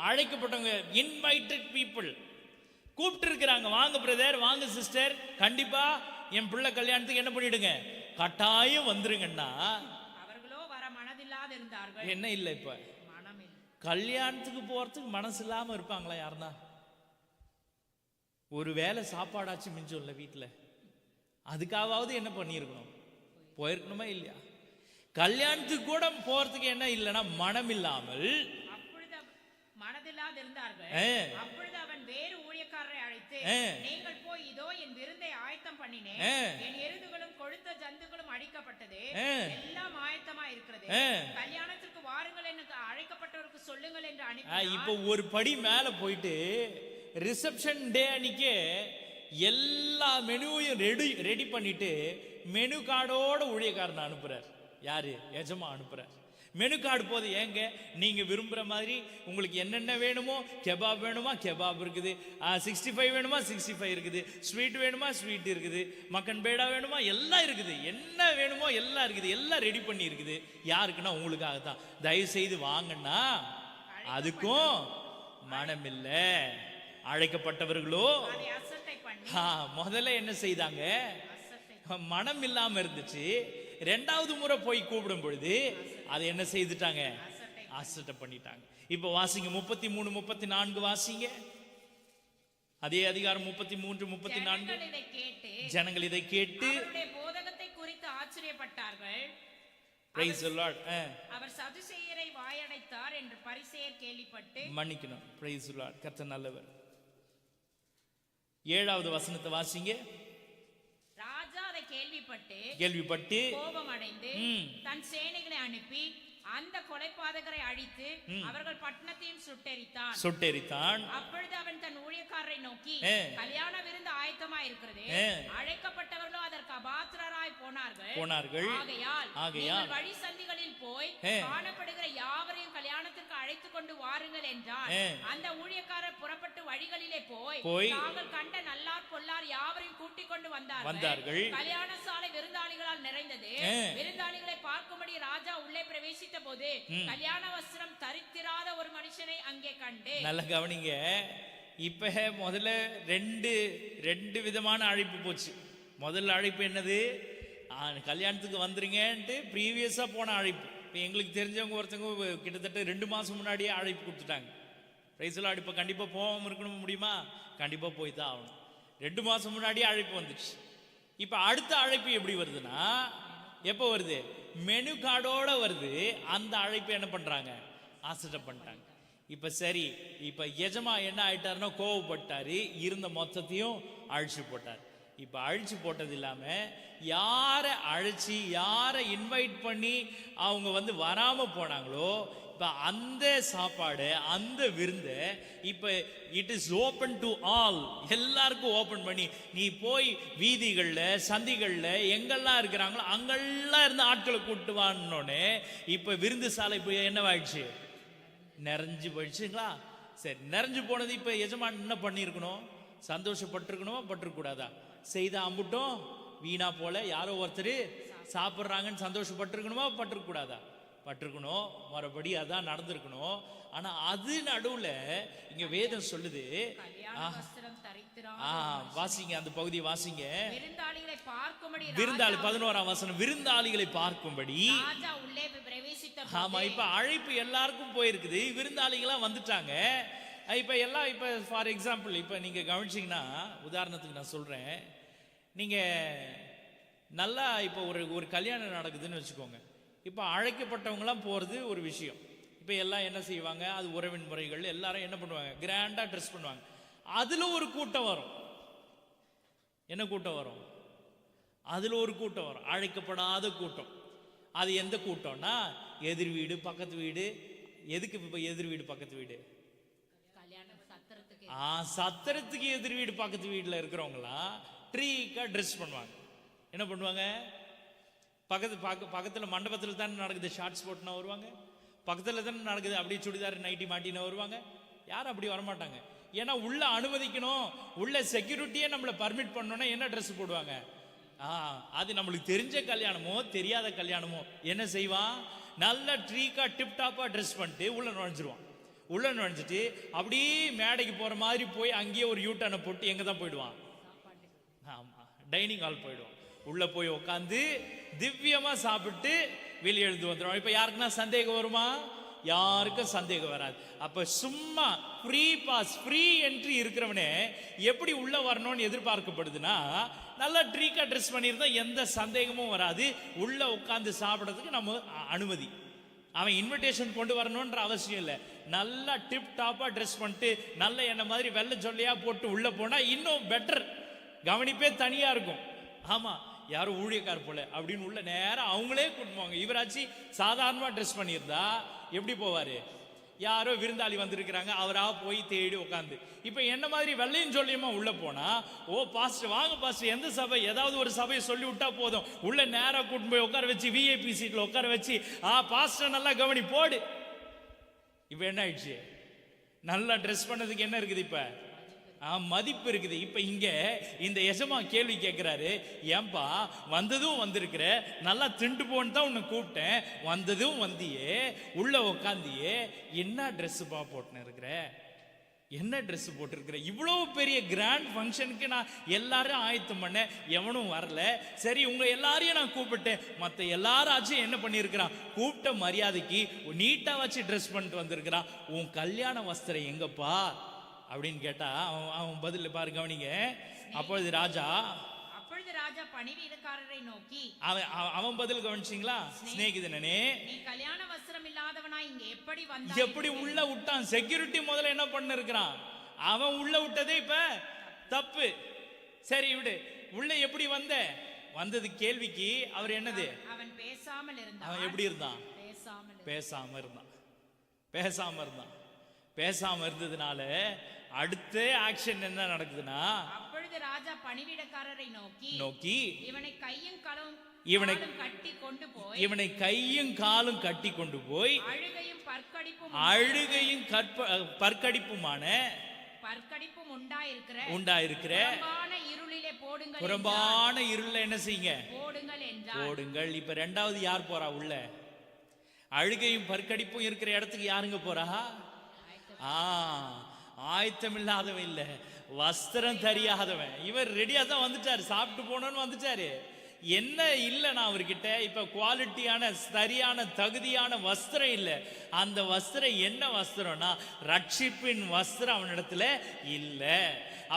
அழைக்கப்பட்டவங்க, இன்வைட்டட் பீப்புள், கூப்பிட்டு இருக்கிறாங்க. வாங்க பிரதர், வாங்க சிஸ்டர், கண்டிப்பா என் பிள்ளை கல்யாணத்துக்கு என்ன பண்ணிடுங்க, கட்டாயம் வந்துருங்கன்னா. அவர்களோ வர மனதில்லாது இருந்தார்கள். என்ன இல்லை, இப்ப மனம் இல்லை. கல்யாணத்துக்கு போறதுக்கு மனசு இல்லாம இருப்பாங்களா யாருன்னா? ஒரு வேளை சாப்பாடாச்சும் மிஞ்சம் இல்லை வீட்டுல, அதுக்காவது என்ன பண்ணிருக்கணும், போயிருக்கணுமா இல்லையா? கல்யாணத்துக்கு கூட போறதுக்கு என்ன இல்லைன்னா மனம் இல்லாமல் மனதில்லாது இருந்தார்கள். அப்பொழுது அவன் வேறு ஊழியக்காரரை அழைத்து, நீங்கள் போய் இதோ என் விருந்தை ஆயத்தம் பண்ணினேன், என் எருதுகளும் கொழுத்த ஜந்துகளும் அடிக்கப்பட்டது, எல்லாம் ஆயத்தமா இருக்கிறது, கல்யாணத்திற்கு வாருங்கள் என்று அழைக்கப்பட்டவருக்கு சொல்லுங்கள் என்று அனுப்பினார். இப்போ ஒரு படி மேல போயிட்டு ரிசப்ஷன் டே அன்னைக்கு எல்லா மெனுவையும் ரெடி பண்ணிட்டு மெனு கார்டோட ஊழியக்காரனை அனுப்புறார். யாரு? எஜமா அனுப்புறார். மெனு கார்டு போது, ஏங்க நீங்க விரும்புற மாதிரி உங்களுக்கு என்னென்ன வேணுமோ, கெபாப் வேணுமா கெபாப் இருக்குது, 65 வேணுமா 65 இருக்குது, ஸ்வீட் வேணுமா ஸ்வீட் இருக்குது, மக்கன் பேடா வேணுமா எல்லாம் இருக்குது, என்ன வேணுமோ எல்லாம் இருக்குது, எல்லாம் ரெடி பண்ணி இருக்குது. யாருக்குன்னா உங்களுக்காகத்தான். தயவு செய்து வாங்கன்னா. அதுக்கும் மனம் இல்ல. அழைக்கப்பட்டவர்களோ முதல்ல என்ன செய்தாங்க, மனம் இல்லாம இருந்துச்சு. ரெண்டாவது முறை போய் கூப்பிடும் பொழுது அதை என்ன செய்துட்டாங்க, அசட்டை பண்ணிட்டாங்க. இப்ப வாசிங்க 33 34 வாசிங்க. அதே அதிகாரம் 33 34. ஜனங்கள் இதை கேட்டு போதகத்தை குறித்து ஆச்சரியப்பட்டார்கள். Praise the Lord. அவர் சதுசேயரை வாயடைத்தார் என்று பரிசேயர் கேள்விப்பட்டு. மன்னிக்கணும். Praise the Lord. கர்த்தர் நல்லவர். 7வது வசனத்தை வாசிங்க. ராஜா அதை கேள்விப்பட்டு கோபம் அடைந்து தன் சேனைகளை அனுப்பி அந்த கொலைபாதகரை அழித்து அவர்கள் பட்டணத்தையும் சுட்டெரித்தான். அப்பொழுது அவன் தன் ஊழியக்காரரை நோக்கி, கல்யாண விருந்து ஆயத்தமா இருக்கிறது, அழைக்கப்பட்டவர்களோ அதற்கு அபாத்திரராய் போனார்கள். ஆகையால் வழி சந்திகளில் போய் காணப்படுகிற யாவரையும் கல்யாணத்திற்கு அழைத்து கொண்டு வாருங்கள் என்றார். அந்த ஊழியக்காரர் புறப்பட்டு வழிகளிலே போய் தாங்கள் கண்ட நல்லார் பொல்லார் யாவரையும் கூட்டிக் கொண்டு வந்தார்கள். கல்யாண சாலை விருந்தாளிகளால் நிறைந்தது. விருந்தாளிகளை பார்க்கும்படி ராஜா உள்ளே பிரவேசித்த போது கல்யாண வஸ்திரம் தரித்திராத ஒரு மனுஷனை அங்கே கண்டு. நல்ல கவனிங்க. இப்ப முதல்ல ரெண்டு விதமான அழைப்பு போச்சு. முதல்ல அழைப்பு என்னது, கல்யாணத்துக்கு வந்துருங்கன்ட்டு ப்ரீவியஸா போன அழைப்பு. இப்ப எங்களுக்கு தெரிஞ்சவங்க ஒருத்தவங்க கிட்டத்தட்ட 2 மாசம் முன்னாடியே அழைப்பு கொடுத்துட்டாங்க. பிரைஸ்ல இப்ப கண்டிப்பா போகாம இருக்கணும் முடியுமா? கண்டிப்பா போய் தான் ஆகணும். 2 மாசம் முன்னாடியே அழைப்பு வந்துச்சு. இப்ப அடுத்த அழைப்பு எப்படி வருதுன்னா, எப்போ வருது? மெனு கார்டோட வருது. அந்த அழைப்பு என்ன பண்றாங்க, ஆசட்டை பண்ணிட்டாங்க. இப்ப சரி, இப்ப எஜமா என்ன ஆயிட்டாருன்னா கோவப்பட்டாரு, இருந்த மொத்தத்தையும் அழிச்சு போட்டார். இப்ப அழிச்சு போட்டது இல்லாம யாரை அழைச்சி யாரை இன்வைட் பண்ணி அவங்க வராம போனாங்களோ, இப்ப அந்த சாப்பாடு அந்த விருந்து இப்ப it is open to all, எல்லாருக்கும் ஓபன் பண்ணி நீ போய் வீதிகள்ல சந்திகள்ல எங்கெல்லாம் இருக்கிறாங்களோ அங்கெல்லாம் இருந்து ஆட்களை கூட்டு வானோடனே இப்ப விருந்து சாலை போய் என்னவாயிடுச்சு, நிறைஞ்சு போயிடுச்சுங்களா? சரி, நிறைஞ்சு போனது இப்ப எஜமான் என்ன பண்ணிருக்கணும், சந்தோஷப்பட்டிருக்கணுமா பட்டிருக்கூடாதா? செய்த அம்புட்டும் வீணா போல யாரோ ஒருத்தர் சாப்பிட்றாங்கன்னு சந்தோஷப்பட்டிருக்கணுமா பட்டிருக்கூடாதா? பட்டிருக்கணும். மறுபடி அதான் நடந்திருக்கணும். ஆனா அது நடுவுல இங்க வேதம் சொல்லுது, வாசிங்க அந்த பகுதியை வாசிங்க. விருந்தாளி 11ஆம் வசனம், விருந்தாளிகளை பார்க்கும்படி. ஆமா, இப்ப அழைப்பு எல்லாருக்கும் போயிருக்குது, விருந்தாளிகளா வந்துட்டாங்க. இப்ப எல்லாம் இப்ப ஃபார் எக்ஸாம்பிள் இப்ப நீங்க கவனிச்சீங்கன்னா, உதாரணத்துக்கு நான் சொல்றேன், நீங்க நல்லா இப்ப ஒரு கல்யாணம் நடக்குதுன்னு வச்சுக்கோங்க. இப்ப அழைக்கப்பட்டவங்களாம் போறது ஒரு விஷயம். இப்ப எல்லாம் என்ன செய்வாங்க, அது உறவின் முறைகள் எல்லாரும் என்ன பண்ணுவாங்க, கிராண்டா ட்ரெஸ் பண்ணுவாங்க. அதுல ஒரு கூட்டம் வரும். என்ன கூட்டம் வரும்? அதுல ஒரு கூட்டம் வரும், அழைக்கப்படாத கூட்டம். அது எந்த கூட்டம்னா, எதிர் வீடு பக்கத்து வீடு. எதுக்கு இப்ப எதிர் வீடு பக்கத்து வீடு? சத்திரத்துக்கு எதிர் வீடு பக்கத்து வீட்டுல இருக்கிறவங்களா ட்ரீக்கா ட்ரெஸ் பண்ணுவாங்க. என்ன பண்ணுவாங்க, பக்கத்துல மண்டபத்துல தானே நடக்குது, ஷார்ட்ஸ் போட்டுனா வருவாங்க. பக்கத்துல தானே நடக்குது, அப்படியே சுடிதார் நைட்டி மாட்டினா வருவாங்க. யாரும் அப்படி வரமாட்டாங்க. ஏன்னா உள்ள அனுமதிக்கணும், உள்ள செக்யூரிட்டியே நம்மளை பர்மிட் பண்ணோன்னா என்ன ட்ரெஸ் போடுவாங்க? அது நம்மளுக்கு தெரிஞ்ச கல்யாணமோ தெரியாத கல்யாணமோ என்ன செய்வான், நல்ல ட்ரீக்கா டிப்டாப்பா ட்ரெஸ் பண்ணிட்டு உள்ள நுழைஞ்சிருவான். உள்ள நுழைஞ்சிட்டு அப்படியே மேடைக்கு போற மாதிரி போய் அங்கேயே ஒரு யூட்டர்னை போட்டு எங்க தான் போயிடுவான்? ஆமா, டைனிங் ஹால் போயிடுவான். உள்ள போய் உட்காந்து திவ்யமா சாப்பிட்டு வெளியே எழுந்து வந்துடுவான். இப்ப யாருக்குன்னா சந்தேகம் வருமா? யாருக்கும் சந்தேகம் வராது. அப்ப சும்மா ஃப்ரீ பாஸ், ஃப்ரீ என்ட்ரி இருக்கிறவனே எப்படி உள்ள வரணும்னு எதிர்பார்க்கப்படுதுன்னா, நல்லா ட்ரீக்கா ட்ரெஸ் பண்ணியிருந்தா எந்த சந்தேகமும் வராது. உள்ள உட்காந்து சாப்பிடறதுக்கு நம்ம அனுமதி. அவன் இன்விடேஷன் கொண்டு வரணும்ன்ற அவசியம் இல்லை. நல்லா டிப் டாப்பா ட்ரெஸ் பண்ணிட்டு நல்ல என்ன மாதிரி வெள்ளை சொல்லையா போட்டு உள்ள போனா இன்னும் பெட்டர், கவனிப்பே தனியா இருக்கும். ஆமா, யாரும் ஊழியக்கார் போல அப்படின்னு உள்ள நேரம் அவங்களே கூட்டுவாங்க. இவராச்சு சாதாரணமா ட்ரெஸ் பண்ணியிருந்தா எப்படி போவாரு? யாரோ விருந்தாளி வந்திருக்கிறாங்க, அவரா போய் தேடி உட்காந்து. இப்ப என்ன மாதிரி வெள்ளையும் சொல்லியுமா உள்ள போனா, ஓ பாஸ்டர் வாங்க பாஸ்டர், எந்த சபை, ஏதாவது ஒரு சபையை சொல்லி விட்டா போதும், உள்ள நேரா கூட்டு போய் உட்கார வச்சு விஐபி சீட்ல உட்கார வச்சு பாஸ்டர் நல்லா கவனி போடு. இப்ப என்ன ஆயிடுச்சு? நல்லா ட்ரெஸ் பண்ணதுக்கு என்ன இருக்குது? இப்ப மதிப்பு இருக்குது. இப்ப இங்க இந்த எஜமா கேள்வி கேட்கிறாரு, ஏன்பா வந்ததும் வந்திருக்கிற, நல்லா திண்டு போன்னு தான் உன்னை கூப்பிட்டேன், வந்ததும் வந்தியே, உள்ள உக்காந்தியே, என்ன ட்ரெஸ் பா போட்டுன்னு இருக்கிற, என்ன ட்ரெஸ் போட்டிருக்கிற? இவ்வளோ பெரிய கிராண்ட் ஃபங்க்ஷனுக்கு நான் எல்லாரும் ஆயத்தம் பண்ண, எவனும் வரல. சரி உங்க எல்லாரையும் நான் கூப்பிட்டேன், மற்ற எல்லாராச்சும் என்ன பண்ணியிருக்கிறான்? கூப்பிட்ட மரியாதைக்கு நீட்டா வச்சு ட்ரெஸ் பண்ணிட்டு வந்திருக்கிறான். உன் கல்யாண வஸ்திரம் எங்கப்பா அப்படின்னு கேட்டா அவன் பதில் பாரு, கவனிங்க. அப்பொழுது ராஜா பணிவிடைக்காரரை நோக்கி, அவன் பதில் கவனிச்சிங்களா? சிநேகிதனே, நீ கல்யாண வஸ்திரம் இல்லாதவனா இங்க எப்படி வந்த? எப்படி உள்ள விட்டான்? செக்யூரிட்டி முதல்ல என்ன பண்ண இருக்கிறான்? அவன் உள்ள விட்டதே இப்ப தப்பு. சரி விடு, உள்ள எப்படி வந்தது கேள்விக்கு அவர் என்னது? அவன் பேசாமல் இருந்தான். அவன் எப்படி இருந்தான்? பேசாம இருந்ததுனால அடுத்த ஆக்ஷன் என்ன நடக்குதுன்னா, அப்பொழுது ராஜா பணிவிடைக்காரரை நோக்கி இவனை கையும் காலும் கட்டி கொண்டு போய் அழுகையும் பற்கடிப்புமான உண்டாயிருக்கிற புறம்பான இருளிலே என்ன செய்யுங்க? போடுங்கள். இப்ப ரெண்டாவது யார் போறா உள்ள? அழுகையும் பற்கடிப்பும் இருக்கிற இடத்துக்கு யாருங்க போறா? ஆயத்தம் இல்லாதவன் இல்ல, வஸ்திரம் தெரியாதவன். இவர் ரெடியா தான் வந்துட்டாரு, சாப்பிட்டு போனோன்னு வந்துட்டாரு. என்ன இல்லைன்னா அவர்கிட்ட இப்ப குவாலிட்டியான சரியான தகுதியான வஸ்திரம் இல்லை. அந்த வஸ்திரம் என்ன வஸ்திரம்னா ரட்சிப்பின் வஸ்திரம் அவனிடத்துல இல்லை.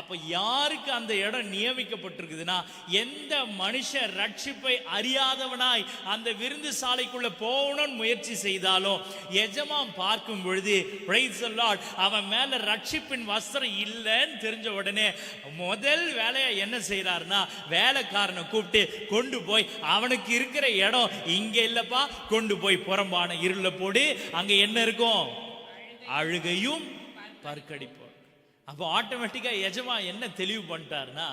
அப்ப யாருக்கு அந்த இடம் நியமிக்கப்பட்டிருக்குதுன்னா, எந்த மனுஷன் ரட்சிப்பை அறியாதவனாய் அந்த விருந்து சாலைக்குள்ள போகணும்னு முயற்சி செய்தாலும் எஜமான் பார்க்கும் பொழுது பிரைஸ் தி லார்ட், அவன் மேல ரட்சிப்பின் வஸ்திரம் இல்லைன்னு தெரிஞ்ச உடனே முதல் வேலையா என்ன செய்யறாருன்னா, வேலைக்காரனை கூப்பிட்டு கொண்டு போய் அவனுக்கு இருக்கிற இடம் இங்க இல்லப்பா, கொண்டு போய் புறம்பான இருள போடு. அங்க என்ன இருக்கும்? அழுகையும் பற்கடிப்பும். அப்போ ஆட்டோமேட்டிக்கா எஜமா என்ன தெளிவு பண்ணிட்டாருன்னா,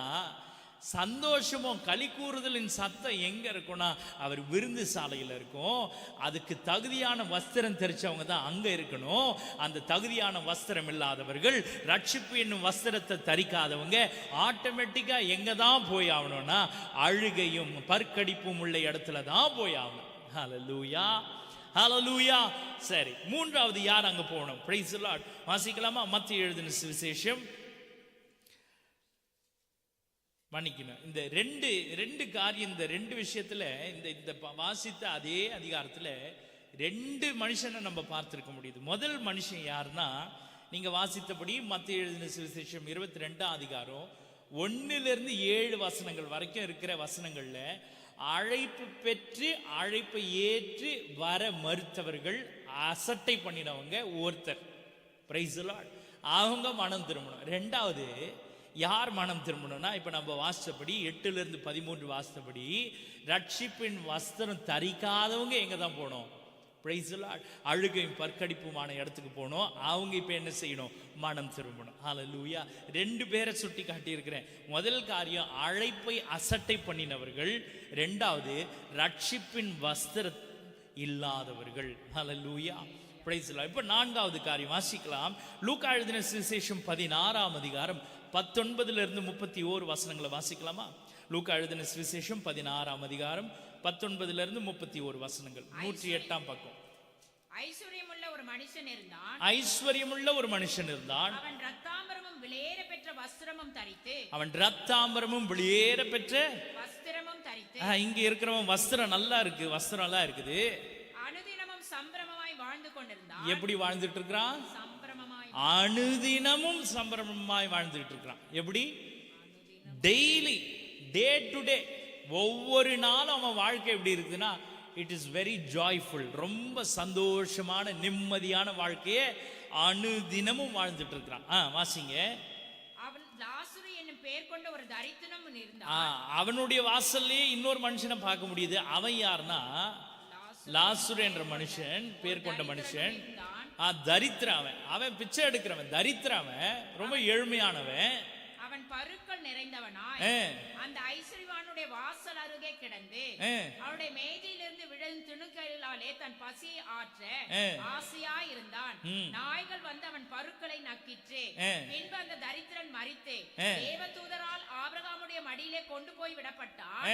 சந்தோஷமும் களி கூறுதலின் சத்தம் எங்க இருக்கும்னா அவர் விருந்து சாலையில் இருக்கும். அதுக்கு தகுதியான வஸ்திரம் தெரிச்சவங்க தான் அங்க இருக்கணும். அந்த தகுதியான வஸ்திரம் இல்லாதவர்கள், ரட்சிப்பு என்னும் வஸ்திரத்தை தரிக்காதவங்க ஆட்டோமேட்டிக்கா எங்க தான் போய் ஆகணும்னா அழுகையும் பற்கடிப்பும் உள்ள இடத்துல தான் போய் ஆகணும். ஹல்லேலூயா, ஹல்லேலூயா. சரி, மூன்றாவது யார் அங்க போகணும்? Praise the Lord. வாசிக்கலாமா? மத்தேயு எழுதின சுவிசேஷம், மன்னிக்கணும், இந்த ரெண்டு காரியம், இந்த ரெண்டு விஷயத்துல இந்த வாசித்த அதே அதிகாரத்துல ரெண்டு மனுஷனை நம்ம பார்த்திருக்க முடியுது. முதல் மனுஷன் யாருன்னா, நீங்க வாசித்தபடி மத்தேயு எழுதின சுவிசேஷம் 22ஆம் அதிகாரம் 1-7 வசனங்கள் வரைக்கும் இருக்கிற வசனங்கள்ல அழைப்பு பெற்று அழைப்பை ஏற்று வர மறுத்தவர்கள், அசட்டை பண்ணினவங்க ஒருத்தர், பிரைஸ் தி லார்ட், அவங்க மனம் திரும்பணும். ரெண்டாவது யார் மனம் திரும்பணும்னா, இப்ப நம்ம வாசித்தபடி 8-13 வாசித்தபடி ரட்சிப்பின் வஸ்திரம் தரிக்காதவங்க எங்க தான் போகணும்? பிரைஸ் தி லார்ட், அழுகையும் பற்கடிப்புமான இடத்துக்கு போகணும். அவங்க இப்ப என்ன செய்யணும்? மனம் திரும்பணும். ஹல்லேலூயா. ரெண்டு பேரை சுட்டி காட்டி இருக்கிறேன். முதல் காரியம் அழைப்பை அசட்டை பண்ணினவர்கள், ரெண்டாவது ரட்சிப்பின் வஸ்திரம் இல்லாதவர்கள். ஹல்லேலூயா, பிரைஸ் தி லார்ட். இப்ப நான்காவது காரியம் வாசிக்கலாம். லூக்கா எழுதின சுவிசேஷம் 16ஆம் அதிகாரம் 19-31 வசனங்களை வாசிக்கலாமா? லூக்கா எழுதின சுவிசேஷம் 16ஆம் அதிகாரம் 19-31 வசனங்கள், 108ஆம் பக்கம். ஐஸ்வர்யமுள்ள ஒரு மனுஷன் இருந்தான். ஐஸ்வர்யமுள்ள ஒரு மனுஷன் இருந்தான். அவன் ரத்தாம்பரமும் வெளியேற பெற்ற வஸ்திரமும் தரித்து. அவன் ரத்தாம்பரமும் வெளியேற பெற்ற வஸ்திரமும் தரித்து. இங்க இருக்கிறவன் வஸ்திரம் நல்லா இருக்கு, வஸ்திரம் நல்லா இருக்குது. அனுதினமும் சம்பிரமமாய் வாழ்ந்து கொண்டிருந்தான். எப்படி வாழ்ந்துட்டு இருக்கிறான்? சம்பிரமமாய். அனுதினமும் சம்பிரமமாய் வாழ்ந்துட்டு இருக்கிறான். எப்படி? டெய்லி, டே டு டே, ஒவ்வொரு நாளும் அவன் வாழ்க்கை எப்படி இருக்குதுன்னா, இட் இஸ் வெரி ஜாய்ஃபுல். ரொம்ப சந்தோஷமான நிம்மதியான வாழ்க்கையை அனுதினமும் வாழ்ந்துட்டு இருக்கிறான். வாசிங்க. அவன் லாசரு என்னும் பெயர் கொண்ட ஒரு தரித்திரன் இருந்தான். அவனுடைய வாசல்லே இன்னொரு மனுஷனை பார்க்க முடியுது. அவன் யாருன்னா, லாசரு என்ற மனுஷன், பேர் கொண்ட மனுஷன். தரித்திரவன். அவன் பிச்சை எடுக்கிறவன், தரித்திரவன், ரொம்ப ஏழ்மையானவன். அவன் பருக்கள் நிறைந்தவனாய் அந்த ஐஸ்வர்யவானுடைய வாசல் அருகே கிடந்து அவனுடைய மேஜையிலிருந்து விழும் துணுக்களாலே தன் பசியை ஆற்ற ஆசையாய் இருந்தான். நாய்கள் வந்து அவன் பருக்களை நக்கிற்று. பின்பு அந்த தரித்திரன் மரித்து தேவதூதரால் ஆபிரகாமுடைய மடியிலே கொண்டு போய் விடப்பட்டான்.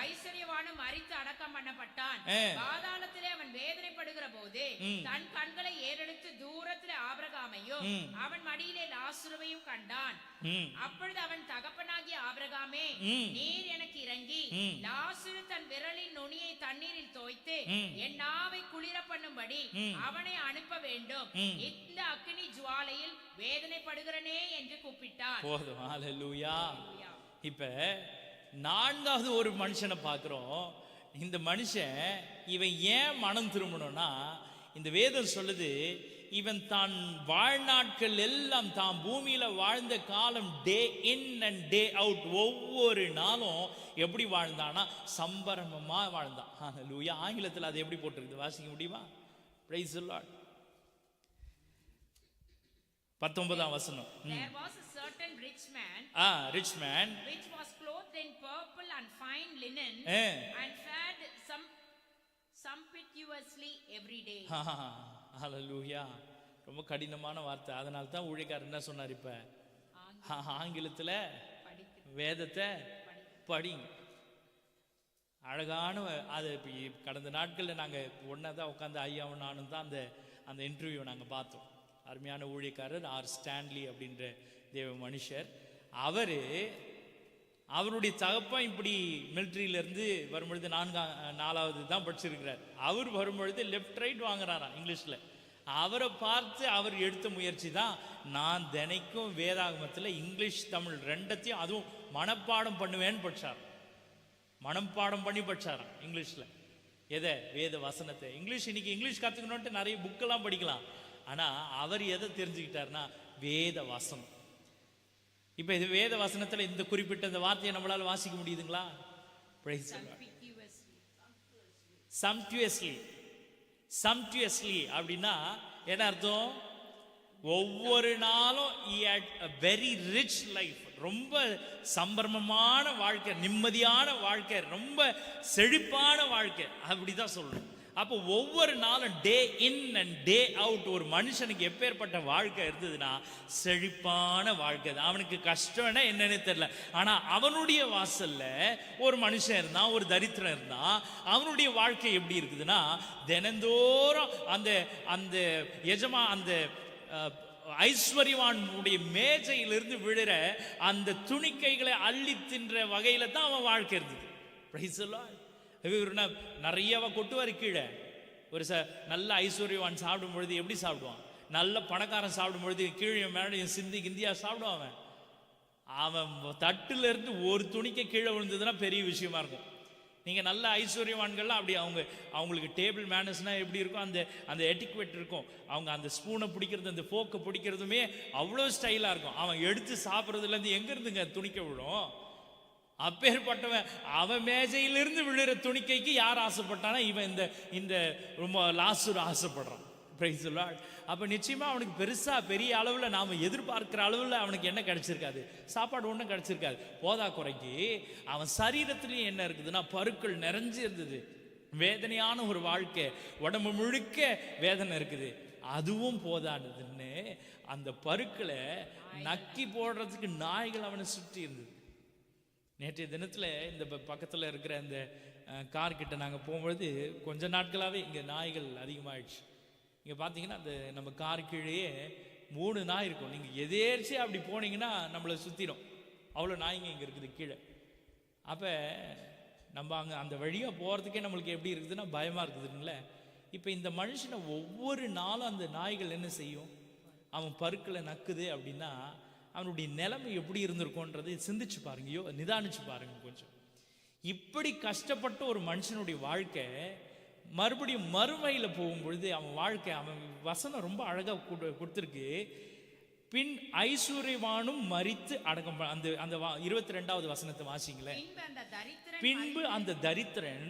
ஐஸ்வர்யவானும் மரித்து அடக்கம் பண்ணப்பட்டான். பாதாளத்திலே அவன் வேதனைப்படுகிற போது தன் கண்களை ஏறெடுத்து தூரத்திலே ஆபிரகாமையும் அவன் மடியிலே லாசருவையும் கண்டான். அப்பொழுது அவன் தகப்பனாகிய ஆபிரகாமே, நீர் எனக்கு இறங்கி லாசரு தன் விரலின் நுனியை தண்ணீரில் தோய்த்து என் நாவை குளிர பண்ணும்படி அவனை அனுப்ப வேண்டும். இந்த அக்கினி ஜுவாலையில் வேதனைப்படுகிறனே என்று கூப்பிட்டான். போதும். ஹல்லேலூயா. இப்ப நான்காவது ஒரு மனுஷனை பார்க்கிறோம். இந்த மனுஷன் இவன் ஏன் மனம் திரும்பணும்னா, இந்த வேதம் சொல்லுது, இவன் தான் வாழ்நாட்கள் எல்லாம் தான் பூமியில வாழ்ந்த காலம் டே இன் அண்ட் டே அவுட், ஒவ்வொரு நாளும் எப்படி வாழ்ந்தானா, சம்பரமமா வாழ்ந்தான். ஹல்லேலூயா. ஆங்கிலத்தில் அது எப்படி போட்டிருக்குது, வாசிக்க முடியுமா? Price the Lord. 19ஆம் வசனம். There was a certain rich man, rich man, which was clothed in purple and fine linen, and fed sumptuously every day. ஹல்லேலூயா. ரொம்ப கடினமான வார்த்தை. அதனால தான் ஊழியக்காரர் என்ன சொன்னார், இப்ப ஆங்கிலத்துல வேதத்தை படிங்க. அழகான அது. கடந்த நாட்களில் நாங்கள் ஒன்றா தான் உட்காந்து ஐயாவும் நானும் தான் அந்த இன்டர்வியூ நாங்கள் பார்த்தோம். அருமையான ஊழியக்காரர் ஆர் ஸ்டான்லி அப்படின்ற தேவ மனுஷர். அவருடைய தகப்பன் இப்படி மிலிட்ரியிலேருந்து வரும்பொழுது 4வது தான் படிச்சிருக்கிறார். அவர் வரும்பொழுது லெஃப்ட் ரைட் வாங்குறாராம் இங்கிலீஷில். அவரை பார்த்து அவர் எடுத்த முயற்சி தான், நான் தினைக்கும் வேதாகமத்தில் இங்கிலீஷ் தமிழ் ரெண்டத்தையும் அதுவும் மனப்பாடம் பண்ணுவேன்னு படித்தார். மனப்பாடம் பண்ணி படித்தாராம் இங்கிலீஷில். எதை? வேத வசனத்தை. இன்னைக்கு இங்கிலீஷ் கற்றுக்கணுன்ட்டு நிறைய புக்கெல்லாம் படிக்கலாம். ஆனால் அவர் எதை தெரிஞ்சுக்கிட்டார்னா, வேத வசனம். இப்போ இது வேத வசனத்தில் இந்த குறிப்பிட்ட இந்த வார்த்தையை நம்மளால் வாசிக்க முடியுதுங்களா? சம்ப்டுயஸ்லி அப்படின்னா என்ன அர்த்தம்? ஒவ்வொரு நாளும் he had a very rich life. ரொம்ப சம்பரமமான வாழ்க்கை, நிம்மதியான வாழ்க்கை, ரொம்ப செழிப்பான வாழ்க்கை, அப்படிதான் சொல்லணும். அப்போ ஒவ்வொரு நாளும் டே இன் அண்ட் டே அவுட் ஒரு மனுஷனுக்கு எப்பேற்பட்ட வாழ்க்கை இருந்ததுன்னா செழிப்பான வாழ்க்கை. அவனுக்கு கஷ்டம்னா என்னன்னு தெரியல. ஆனா அவனுடைய வாசல்ல ஒரு மனுஷன் இருந்தான், ஒரு தரித்திரம் இருந்தான். அவனுடைய வாழ்க்கை எப்படி இருக்குதுன்னா, தினந்தோறும் அந்த எஜமா அந்த ஐஸ்வர்யவானுடைய மேஜையிலிருந்து விழுற அந்த துணிக்கைகளை அள்ளி தின்ற வகையில தான் அவன் வாழ்க்கை இருந்தது. Price the Lord. நிறையவ கொட்டுவார் கீழே. ஒரு நல்ல ஐஸ்வர்யவான் சாப்பிடும் பொழுது எப்படி சாப்பிடுவான்? நல்ல பணக்காரன் சாப்பிடும் பொழுது கீழே மேலே சிந்தி கிந்தியா சாப்பிடுவான். அவன் தட்டுல இருந்து ஒரு துணிக்க கீழே விழுந்ததுன்னா பெரிய விஷயமா இருக்கும். நீங்க நல்ல ஐஸ்வர்யவான்கள்லாம் அப்படி அவங்களுக்கு டேபிள் மேனர்ஸ்னா எப்படி இருக்கும், அந்த எட்டிக்வெட் இருக்கும். அவங்க அந்த ஸ்பூனை பிடிக்கிறது, அந்த ஃபோக்கை பிடிக்கிறதுமே அவ்வளோ ஸ்டைலா இருக்கும். அவன் எடுத்து சாப்பிட்றதுலேருந்து எங்க இருந்துங்க துணிக்க விழும்? அப்பேற்பட்டவன் அவன் மேஜையிலிருந்து விழுற துணிக்கைக்கு யார் ஆசைப்பட்டானா, இவன் இந்த ரொம்ப லாசரு ஆசைப்படுறான். Price the Lord. அப்போ நிச்சயமா அவனுக்கு பெரிய அளவில் நாம் எதிர்பார்க்கிற அளவில் அவனுக்கு என்ன கிடைச்சிருக்காது, சாப்பாடு ஒன்றும் கிடைச்சிருக்காது. போதா குறைக்கு அவன் சரீரத்திலையும் என்ன இருக்குதுன்னா பருக்கள் நிறைஞ்சு இருந்தது. வேதனையான ஒரு வாழ்க்கை, உடம்பு முழுக்க வேதனை இருக்குது. அதுவும் போதானதுன்னு அந்த பருக்களை நக்கி போடுறதுக்கு நாய்கள் அவனை சுற்றி இருந்தது. நேற்றைய தினத்தில் இந்த பக்கத்தில் இருக்கிற இந்த கார்கிட்ட நாங்கள் போகும்பொழுது கொஞ்ச நாட்களாகவே இங்கே நாய்கள் அதிகமாகிடுச்சு. இங்கே பார்த்தீங்கன்னா அந்த நம்ம கார் கீழேயே 3 நாய் இருக்கும். நீங்கள் எதேர்ச்சியாக அப்படி போனீங்கன்னா நம்மளை சுற்றிடும், அவ்வளோ நாய்ங்க இங்கே இருக்குது கீழே. அப்போ நம்ம அங்கே அந்த வழியாக போகிறதுக்கே நம்மளுக்கு எப்படி இருக்குதுன்னா பயமாக இருக்குதுங்கள. இப்போ இந்த மனுஷனை ஒவ்வொரு நாளும் அந்த நாய்கள் என்ன செய்யும், அவன் பருக்களை நக்குது அப்படின்னா அவனுடைய நிலைமை எப்படி இருந்திருக்கும்ன்றது சிந்திச்சு பாருங்கயோ, நிதானிச்சு பாருங்க கொஞ்சம். இப்படி கஷ்டப்பட்ட ஒரு மனுஷனுடைய வாழ்க்கை மறுபடியும் மறுமையில் போகும்பொழுது அவன் வாழ்க்கை, அவன் வசனம் ரொம்ப அழகாக கொடுத்துருக்கு. பின் ஐஸ்வர்யவானும் மரித்து அடக்கம். அந்த அந்த 22வது வசனத்தை வாசிங்களேன். பின்பு அந்த தரித்திரன்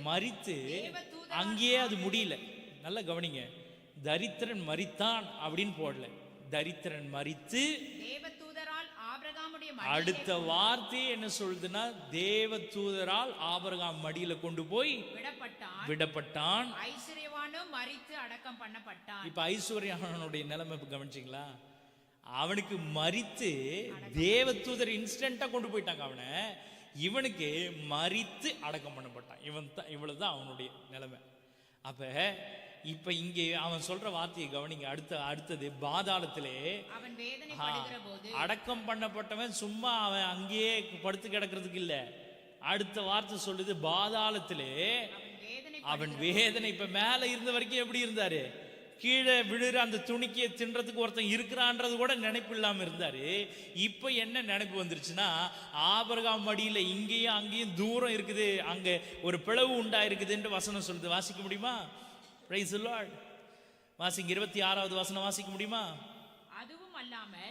மரித்து, அங்கேயே அது முடியல, நல்லா கவனிங்க, தரித்திரன் மரித்தான் அப்படின்னு போடல, தரித்திரன் மரித்து அடுத்த வார்த்தை என்ன சொல்லுதுன்னா, தேவதூதரால் ஆபிரகாம் மடியில கொண்டு போய் விடப்பட்டான், ஐஸ்வர்யவானும் மரித்து அடக்கம் பண்ணப்பட்டான். இப்ப ஐஸ்வர்யவானுடைய நிலைமை கவனிச்சிங்களா? அவனுக்கு மரித்து தேவதூதர் இன்ஸ்டன்டா கொண்டு போயிட்டாங்க அவனை, இவனுக்கு மரித்து அடக்கம் பண்ணப்பட்டான். இவ்வளவுதான் அவனுடைய நிலைமை. அப்ப இப்ப இங்கே அவன் சொல்ற வார்த்தையை கவனிங்க. அடுத்தது பாதாளத்திலே அவன் வேதனைப்படுகிற போது, அடக்கம் பண்ணப்பட்டவன் சும்மா அவன் அங்கேயே படுத்து கிடக்கிறதுக்கு இல்ல, அடுத்த வார்த்தை சொல்லுது பாதாளத்திலே அவன் வேதனை. இப்ப மேல இருந்த வரைக்கும் எப்படி இருந்தாரு, கீழே விழுற அந்த துணிக்கிய தின்றதுக்கு ஒருத்தன் இருக்கிறான்றது கூட நினைப்பு இல்லாம இருந்தாரு. இப்ப என்ன நினைப்பு வந்துருச்சுன்னா, ஆபிரகாம் மடியில இங்கேயும் அங்கேயும் தூரம் இருக்குது, அங்க ஒரு பிளவு உண்டா இருக்குதுன்னு வசனம் சொல்லுது. வாசிக்க முடியுமா? Price the Lord. வாசிங்க 26வது வசனம் வாசிக்க முடியுமா?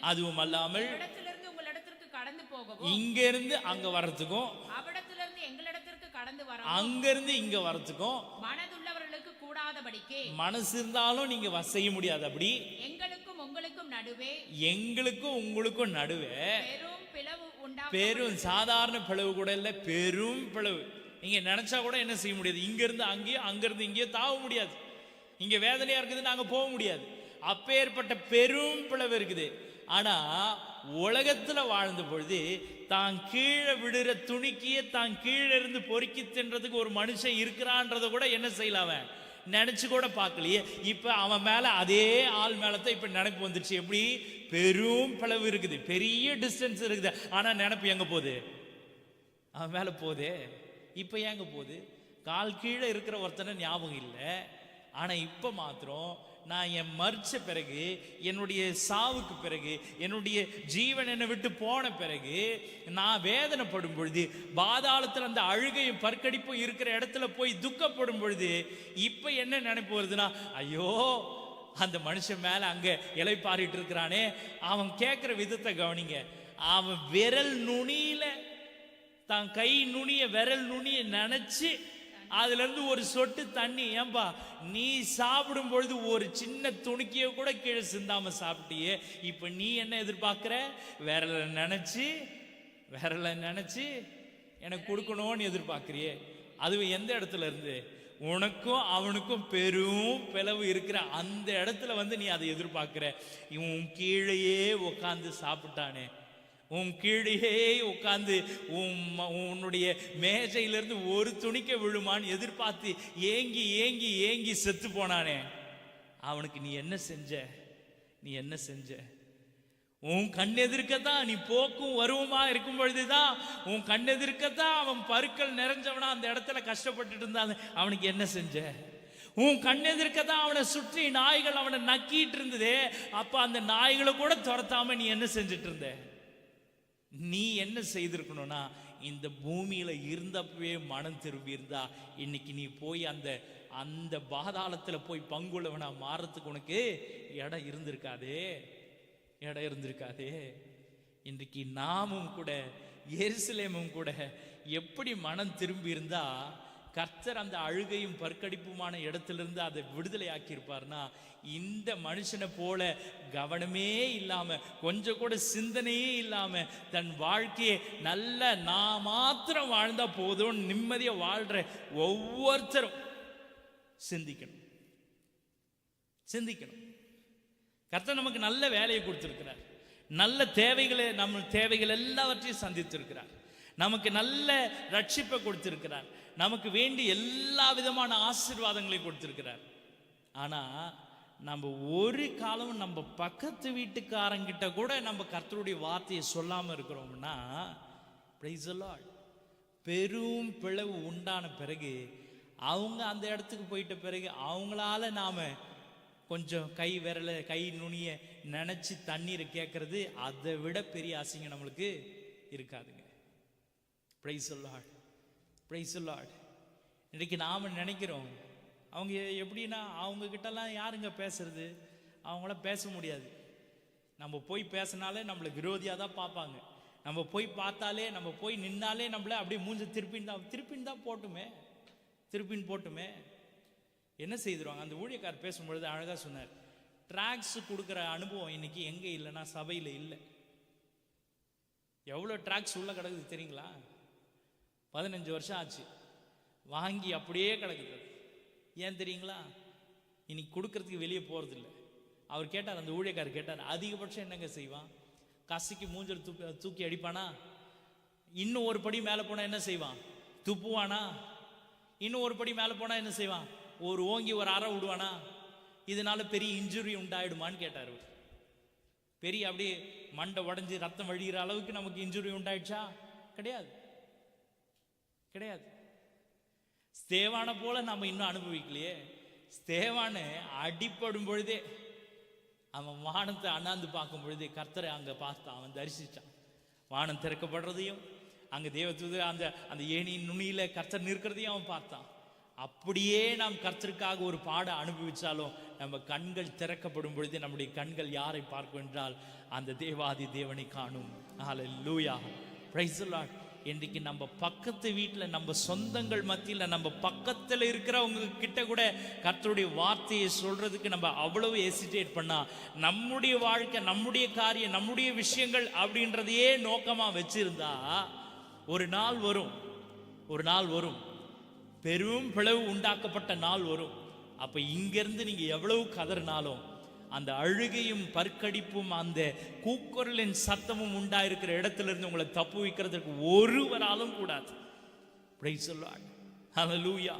அதுவும் அல்லாமல் இடத்திலிருந்து உங்களிடத்திற்கு கடந்து போகவும், இங்க இருந்து அங்க வரதுக்கும், அவ்விடத்திலிருந்து எங்களிடத்திற்கு கடந்து வரவும், அங்க இருந்து இங்க வரதுக்கும் மனதுள்ளவர்களுக்கு கூடாதபடிக்கு, மனசு இருந்தாலும் நீங்க செய்ய முடியாது. அப்படி எங்களுக்கும் உங்களுக்கும் நடுவே, எங்களுக்கும் உங்களுக்கும் நடுவே பெரும் பிளவு உண்டா. பெரும் சாதாரண பிளவு கூட இல்ல, பெரும் பிளவு. நீங்க நினைச்சா கூட என்ன செய்ய முடியாது, இங்க இருந்து அங்கேயும் அங்க இருந்து இங்கேயும் தாவ முடியாது. இங்க வேதனையா இருக்குது, நாங்க போக முடியாது. அப்பேற்பட்ட பெரும் பிளவு இருக்குது. ஆனா உலகத்துல வாழ்ந்த பொழுது தான் கீழே விடுற துணிக்கிய தான் கீழே இருந்து பொறுக்கி தின்றதுக்கு ஒரு மனுஷன் இருக்கிறான்றத கூட என்ன செய்யலாம், நினைச்சு கூட பார்க்கலையே. இப்ப அவன் மேல அதே ஆள் மேலதான் இப்ப நினைப்பு வந்துருச்சு. எப்படி பெரும் பிளவு இருக்குது, பெரிய டிஸ்டன்ஸ் இருக்குது, ஆனா நினைப்பு எங்க போகுது, அவன் மேல போதே. இப்ப எங்க போகுது, கால் கீழே இருக்கிற ஒருத்தனை ஞாபகம் இல்லை. ஆனா இப்ப மாத்திரம் நான் என் மரிச்ச பிறகு, என்னுடைய சாவுக்கு பிறகு, என்னுடைய ஜீவன் என்னை விட்டு போன பிறகு நான் வேதனைப்படும் பொழுது, பாதாளத்தில் அந்த அழுகையும் பற்கடிப்பும் இருக்கிற இடத்துல போய் துக்கப்படும் பொழுது இப்ப என்ன நினைப்பு வருதுன்னா, ஐயோ அந்த மனுஷன் மேல அங்க இலைப்பாரிட்டு இருக்கிறானே. அவன் கேட்கிற விதத்தை கவனிங்க. அவன் விரல் நுனியில தான் கை நுனிய விரல் நுனிய நினைச்சு அதுல இருந்து ஒரு சொட்டு தண்ணி, ஏன்பா நீ சாப்பிடும் பொழுது ஒரு சின்ன துணிக்கிய கூட கீழே சிந்தாம சாப்பிட்டியே, இப்ப நீ என்ன எதிர்பார்க்கிற, விரல நினைச்சு எனக்கு கொடுக்கணும்னு எதிர்பார்க்கிறியே. அது எந்த இடத்துல இருந்து, உனக்கும் அவனுக்கும் பெரும் பிளவு இருக்கிற அந்த இடத்துல வந்து நீ அதை எதிர்பார்க்கிற. இவன் கீழேயே உட்காந்து சாப்பிட்டானே, உன் கீழே உட்கார்ந்து உன்னுடைய மேஜையிலிருந்து ஒரு துணிக்க விழுமான்னு எதிர்பார்த்து ஏங்கி ஏங்கி ஏங்கி செத்து போனானே, அவனுக்கு நீ என்ன செஞ்ச? உன் கண்ணெதிர்க்கத்தான் நீ போக்கும் வருவமா இருக்கும் பொழுதுதான், உன் கண்ணெதிர்க்கத்தான் அவன் பருக்கள் நிறைஞ்சவனா அந்த இடத்துல கஷ்டப்பட்டுட்டு இருந்தான், அவனுக்கு என்ன செஞ்ச? உன் கண்ணெதிர்க்கத்தான் அவனை சுற்றி நாய்கள் அவனை நக்கிட்டு இருந்ததே, அப்ப அந்த நாய்களை கூட துரத்தாம நீ என்ன செஞ்சுட்டு இருந்த? நீ என்ன செய்திருக்கணும்னா, இந்த பூமியில இருந்தப்பவே மனம் திரும்பி இருந்தா இன்னைக்கு நீ போய் அந்த அந்த பாதாளத்துல போய் பங்குள்ளவனா மாறத்துக்கு உனக்கு இடம் இருந்திருக்காதே. இன்றைக்கு நாமும் கூட எருசலேமும் கூட எப்படி மனம் திரும்பி இருந்தா கர்த்தர் அந்த அழுகையும் பற்கடிப்புமான இடத்திலிருந்து அதை விடுதலை ஆக்கியிருப்பார்னா, இந்த மனுஷனை போல கவனமே இல்லாம, கொஞ்சம் கூட சிந்தனையே இல்லாம தன் வாழ்க்கையை நல்ல நான் மாத்திரம் வாழ்ந்தா போதும் நிம்மதியா வாழ்ற ஒவ்வொருத்தரும் சிந்திக்கணும். கர்த்தர் நமக்கு நல்ல வேலையை கொடுத்திருக்கிறார், நல்ல தேவைகளை, நம்ம தேவைகள் எல்லாவற்றையும் சந்தித்திருக்கிறார், நமக்கு நல்ல ரட்சிப்பை கொடுத்திருக்கிறார், நமக்கு வேண்டி எல்லா விதமான ஆசீர்வாதங்களையும் கொடுத்திருக்கிறார். ஆனா நம்ம ஒரு காலமும் நம்ம பக்கத்து வீட்டுக்காரங்கிட்ட கூட நம்ம கர்த்தருடைய வார்த்தையை சொல்லாம இருக்கிறோம்னா, பிரைஸ் தி லார்ட், பெரும் பிளவு உண்டான பிறகு அவங்க அந்த இடத்துக்கு போயிட்ட பிறகு அவங்களால நாம கொஞ்சம் கை நுனிய நினைச்சு தண்ணீரை கேட்கறது அதை விட பெரிய அசிங்கம் நம்மளுக்கு இருக்காதுங்க. Price the Lord, price the Lord. இன்றைக்கு நாம நினைக்கிறோம் அவங்க எப்படின்னா அவங்க கிட்டலாம் யாருங்க பேசுறது, அவங்கள பேச முடியாது. நம்ம போய் பேசினாலே நம்மளை விரோதியாக தான் பார்ப்பாங்க. நம்ம போய் பார்த்தாலே, நம்ம போய் நின்னாலே நம்மள அப்படியே மூஞ்சி திருப்பின்னு தான் போட்டுமே என்ன செய்திருவாங்க. அந்த ஊழியக்காரர் பேசும்பொழுது அழகாக சொன்னார், ட்ராக்ஸ் கொடுக்குற அனுபவம் இன்னைக்கு எங்கே இல்லைன்னா சபையில் இல்லை. எவ்வளோ ட்ராக்ஸ் உள்ள கிடக்குது தெரியுங்களா? 15 வருஷம் ஆச்சு, வாங்கி அப்படியே கிடக்குது. ஏன் தெரியுங்களா? இன்னைக்கு கொடுக்கறதுக்கு வெளியே போகிறதில்ல. அவர் கேட்டார், அந்த ஊழியக்காரர் கேட்டார், அதிகபட்சம் என்னங்க செய்வான்? கசிக்கு மூஞ்சல் தூக்கி அடிப்பானா? இன்னும் ஒரு படி மேலே போனால் என்ன செய்வான்? துப்புவானா? இன்னும் ஒரு படி மேலே போனால் என்ன செய்வான்? ஓங்கி ஒரு அறை விடுவானா? இதனால பெரிய இன்ஜுரி உண்டாயிடுமான்னு கேட்டார். பெரிய அப்படியே மண்டை உடஞ்சி ரத்தம் வழிகிற அளவுக்கு நமக்கு இன்ஜுரி உண்டாயிடுச்சா? கிடையாது. ஸ்தேவானை போல நம்ம இன்னும் அனுபவிக்கலையே. ஸ்தேவானை அடிப்படும் பொழுதே அவன் வானத்தை அண்ணாந்து பார்க்கும் பொழுதே கர்த்தரை அங்க பார்த்தான், அவன் தரிசிச்சான். வானம் திறக்கப்படுறதையும் அங்க தேவதூது அந்த ஏணியின் நுனியில கர்த்தர் நிற்கிறதையும் அவன் பார்த்தான். அப்படியே நாம் கர்த்தருக்காக ஒரு பாட அனுபவிச்சாலும் நம்ம கண்கள் திறக்கப்படும் பொழுது நம்முடைய கண்கள் யாரை பார்க்கும் என்றால் அந்த தேவாதி தேவனை காணும். ஹல்லேலூயா, பிரைஸ் தி லார்ட். இன்றைக்கு நம்ம பக்கத்து வீட்டில், நம்ம சொந்தங்கள் மத்தியில், நம்ம பக்கத்தில் இருக்கிறவங்க கிட்ட கூட கர்த்தருடைய வார்த்தையை சொல்றதுக்கு நம்ம அவ்வளவு ஹெசிடேட் பண்ணா, நம்முடைய வாழ்க்கை, நம்முடைய காரியம், நம்முடைய விஷயங்கள் அப்படின்றதையே நோக்கமா வச்சிருந்தா ஒரு நாள் வரும், பெரும் பிளவு உண்டாக்கப்பட்ட நாள் வரும். அப்ப இங்கிருந்து நீங்க எவ்வளவு கதறினாலும் அந்த அழுகையும் பற்கடிப்பும் அந்த கூக்குரலின் சத்தமும் உண்டாயிருக்கிற இடத்துல இருந்து உங்களை தப்பு வைக்கிறதுக்கு ஒருவராலும் கூடாது. Price the Lord, hallelujah,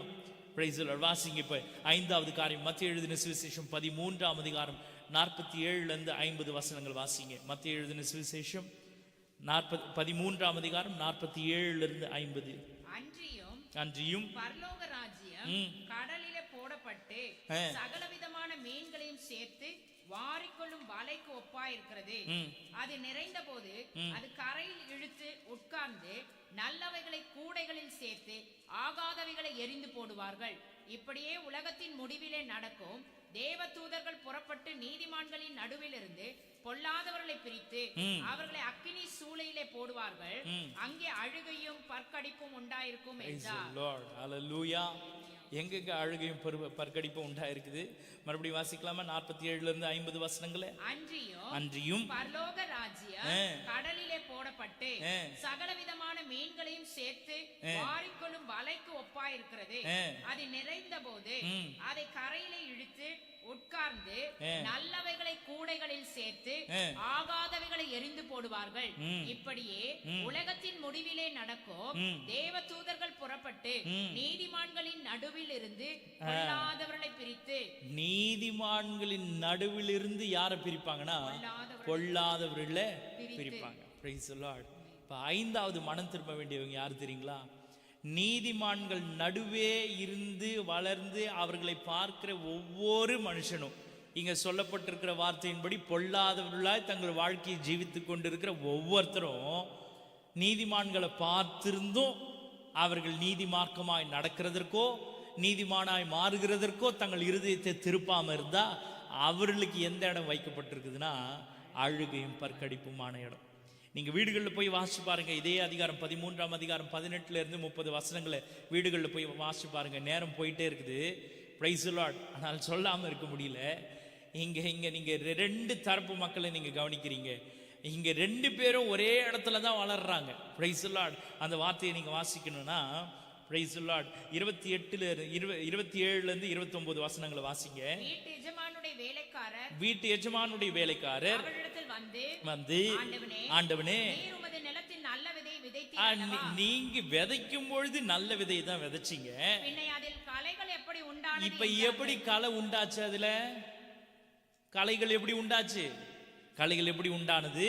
praise the Lord. வாசிங்க இப்ப 5வது காரியம், மத்தேயு எழுதின சுவிசேஷம் 13ஆம் அதிகாரம் 47 இருந்து 50 வசனங்கள் வாசிங்க. மத்தேயு எழுதின சுவிசேஷம் 13ஆம் அதிகாரம் 47 இருந்து 50. அன்றியும் பரலோக ராஜ்யம் கடலிலே போடப்பட்டு சகலவிதமான மீன்களையும் சேர்த்து வாரிக்கொள்ளும் வலைக்கு ஒப்பாயிருக்கிறது. அது நிறைந்த போது அது கரையில் இழுத்து உட்கார்ந்து நல்லவைகளை கூடைகளில் சேர்த்து ஆகாதவைகளை எரிந்து போடுவார்கள். இப்படியே உலகத்தின் முடிவிலே நடக்கும். தேவ தூதர்கள் புறப்பட்டு நீதிமான்களின் நடுவில் இருந்து பொல்லாதவர்களை பிரித்து அவர்களை அக்கினி சூளையிலே போடுவார்கள். அங்கே அழுகையும் பற்கடிப்பும் உண்டாயிருக்கும் என்றார். எங்கெங்க அழுகையும் பற்கடிப்பும் உண்டாயிருக்குது? மறுபடியும் வாசிக்கலாமா? 47 இருந்து 50 வசனங்களே. அன்றியும் பரலோக ராஜ்யம் கடலிலே போடப்பட்டு சகலவிதமான மீன்களையும் சேர்த்து வாரிக்கொள்ளும் வலைக்கு ஒப்பாயிருக்கிறது. அது நிறைந்த போது அதை கரையிலே இழுத்து உட்கார்ந்து நல்லவைகளை கூடைகளில் சேர்த்து ஆகாதவைகளை எரிந்து போடுவார்கள். இப்படியே உலகத்தின் முடிவிலே நடக்கும். தேவ தூதர்கள் புறப்பட்டு நீதிமான்களின் நடுவில் இருந்து பொல்லாதவர்களை பிரித்து, நீதிமான்களின் நடுவில் இருந்து யாரை பிரிப்பாங்கன்னா பொல்லாதவர்களை பிரிப்பாங்க. Price the Lord. இப்ப 5வது மனம் திரும்ப வேண்டியவங்க யார் தெரியுங்களா? நீதிமான்கள் நடுவே இருந்து வளர்ந்து அவர்களை பார்க்கிற ஒவ்வொரு மனுஷனும், இங்க சொல்லப்பட்டிருக்கிற வார்த்தையின்படி பொல்லாதவர்களாய் தங்கள் வாழ்க்கையை ஜீவித்துக் கொண்டிருக்கிற ஒவ்வொருத்தரும் நீதிமான்களை பார்த்திருந்தும் அவர்கள் நீதிமார்க்கமாய் நடக்கிறதற்கோ நீதிமானாய் மாறுகிறதற்கோ தங்கள் இருதயத்தை திருப்பாம இருந்தா அவர்களுக்கு எந்த இடம் வைக்கப்பட்டிருக்குதுன்னா அழுகையும் பற்கடிப்புமான இடம். நீங்க வீடுகளில் போய் வாசிச்சு பாருங்க. இதே அதிகாரம் 13ஆம் அதிகாரம் 18 இருந்து 30 வசனங்களை வீடுகளில் போய் வாசிச்சு பாருங்க. நேரம் போயிட்டே இருக்குது. Price the Lord. ஆனால் சொல்லாம இருக்க முடியல. இங்க நீங்க 2 தரப்பு மக்களை நீங்க கவனிக்கிறீங்க. இங்க 2 பேரும் ஒரே இடத்துல தான் வளர்றாங்க. Price the Lord. அந்த வார்த்தையை நீங்க வாசிக்கணும்னா பிரைஸ் தி லார்ட் 27 இருந்து 29 வசனங்களை வாசிங்க. வீட்டு எஜமானுடைய வேலைக்காரர் அவரிடத்தில் வந்து ஆண்டவனே, நீர் உமது நிலத்தின் நல்ல விதையை விதைத்தீர்கள். நீங்க விதைக்கும் பொழுது நல்ல விதை தான் விதைச்சீங்க. பின்னை அதில் களைகள் எப்படி உண்டானது? இப்ப எப்படி களை உண்டாச்சு? அதுல களைகள் எப்படி உண்டாச்சு? களைகள் எப்படி உண்டானது?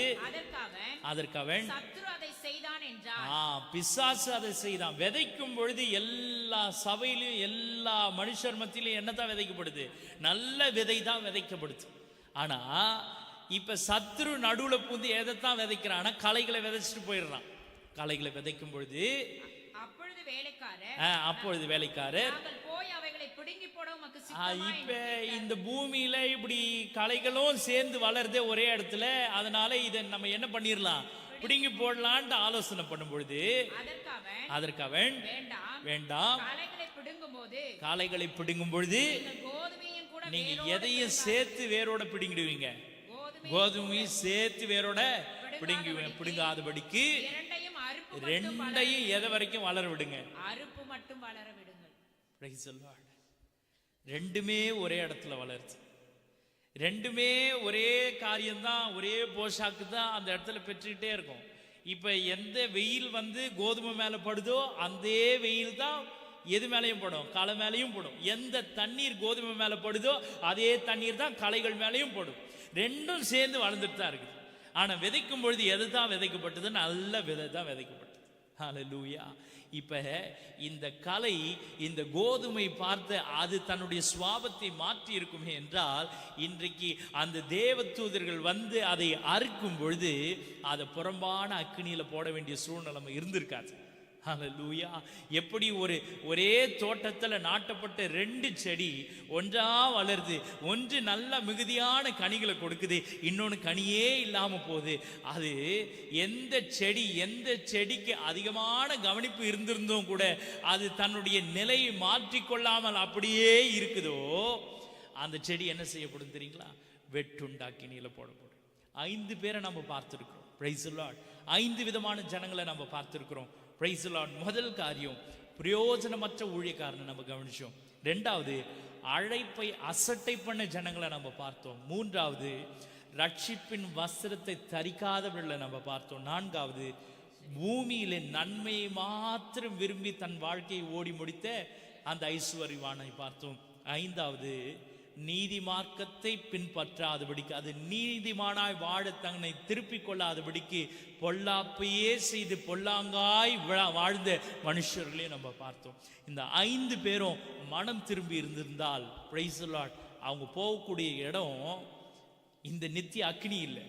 அதற்கு அவன் சத்துரு அதை செய்தான் என்றார். பிசாசு அதை செய்தான். விதைக்கும் பொழுது எல்லா சபையிலும் எல்லா மனுஷர் மத்தியிலும் என்னதான் விதைக்கப்படுது? நல்ல விதை தான் விதைக்கப்படுது. ஆனா இப்ப சத்துரு நடுவுல பூந்து எதைத்தான் விதைக்கிறான்? களைகளை விதைச்சிட்டு போயிடுறான். களைகளை விதைக்கும் பொழுது அப்பொழுது வேலைக்காரர் போய் அவைகளை பிடுங்கி போட உமக்கு இப்ப இந்த பூமியில இப்படி களைகளும் சேர்ந்து வளருதே ஒரே இடத்துல, அதனால இதை நம்ம என்ன பண்ணிடலாம்? பிடுங்கி போடலான்ட்டு ஆலோசனை பண்ணும் பொழுது அதற்கு அவன் வேண்டாம், காளைகளை பிடுங்கும் பொழுது நீங்க எதையும் சேர்த்து வேரோட பிடுங்கிடுவீங்க, கோதுமையும் சேர்த்து வேரோட பிடுங்காதபடிக்கு ரெண்டையும் எதை வரைக்கும் வளர விடுங்க? அறுப்பு மட்டும் வளர விடுங்கள். ரெண்டுமே ஒரே இடத்துல வளருது. ரெண்டுமே ஒரே காரியம்தான், ஒரே போஷாக்கு தான் அந்த இடத்துல பெற்றுக்கிட்டே இருக்கும். இப்ப எந்த வெயில் வந்து கோதுமை மேல படுதோ அந்த வெயில் தான் எது மேலையும் படும்? களை மேலையும் படும். எந்த தண்ணீர் கோதுமை மேல படுதோ அதே தண்ணீர் தான் களைகள் மேலையும் படும். ரெண்டும் சேர்ந்து வளர்ந்துட்டு தான் இருக்குது. ஆனா விதைக்கும் பொழுது எதுதான் விதைக்கப்பட்டது? நல்ல விதை தான் விதைக்கப்பட்டது. ஹல்லேலூயா. இப்ப இந்த களை இந்த கோதுமை பார்த்து அது தன்னுடைய சுவாபத்தை மாற்றி இருக்குமே என்றால், இன்றைக்கு அந்த தேவதூதர்கள் வந்து அதை அறுக்கும் பொழுது அதை புறம்பான அக்கினியில போட வேண்டிய சூழ்நிலை இருந்திருக்காது. ஹல்லேலூயா. எப்படி ஒரே தோட்டத்தில் நாட்டப்பட்ட ரெண்டு செடி ஒன்றா வளருது, ஒன்று நல்ல மிகுதியான கனிகளை கொடுக்குது, இன்னொன்று கனியே இல்லாம போகுது. அது எந்த செடிக்கு அதிகமான கவனிப்பு இருந்திருந்தும் கூட அது தன்னுடைய நிலையை மாற்றிக்கொள்ளாமல் அப்படியே இருக்குதோ, அந்த செடி என்ன செய்யப்படும் தெரியுங்களா? வெட்டுண்டாக்கினியில போடப்படும். 5 பேரை நம்ம பார்த்திருக்கிறோம். Price the Lord. 5 விதமான ஜனங்களை நம்ம பார்த்திருக்கிறோம். Price the Lord. முதல் காரியம், பிரயோஜனமற்ற ஊழியக்காரனை நம்ம கவனிச்சோம். 2வது, அழைப்பை அசட்டை பண்ண ஜனங்களை நம்ம பார்த்தோம். 3வது, ரட்சிப்பின் வஸ்திரத்தை தரிக்காதவர்களை நம்ம பார்த்தோம். 4வது, பூமியில நன்மையை மாத்திரம் விரும்பி தன் வாழ்க்கையை ஓடி முடித்த அந்த ஐஸ்வர்யவானை பார்த்தோம். 5வது, நீதி மார்க்கத்தை பின்பற்றாதபடிக்கு, அது நீதிமானாய் வாழ தன்னை திருப்பிக் கொள்ளாதபடிக்கு பொல்லாப்பையே செய்து பொல்லாங்காய் வாழ்ந்த மனுஷர்களையும் நம்ம பார்த்தோம். இந்த 5 பேரும் மனம் திரும்பி இருந்திருந்தால், பிரைஸ் தி லார்ட், அவங்க போகக்கூடிய இடம் இந்த நித்திய அக்னி இல்லை.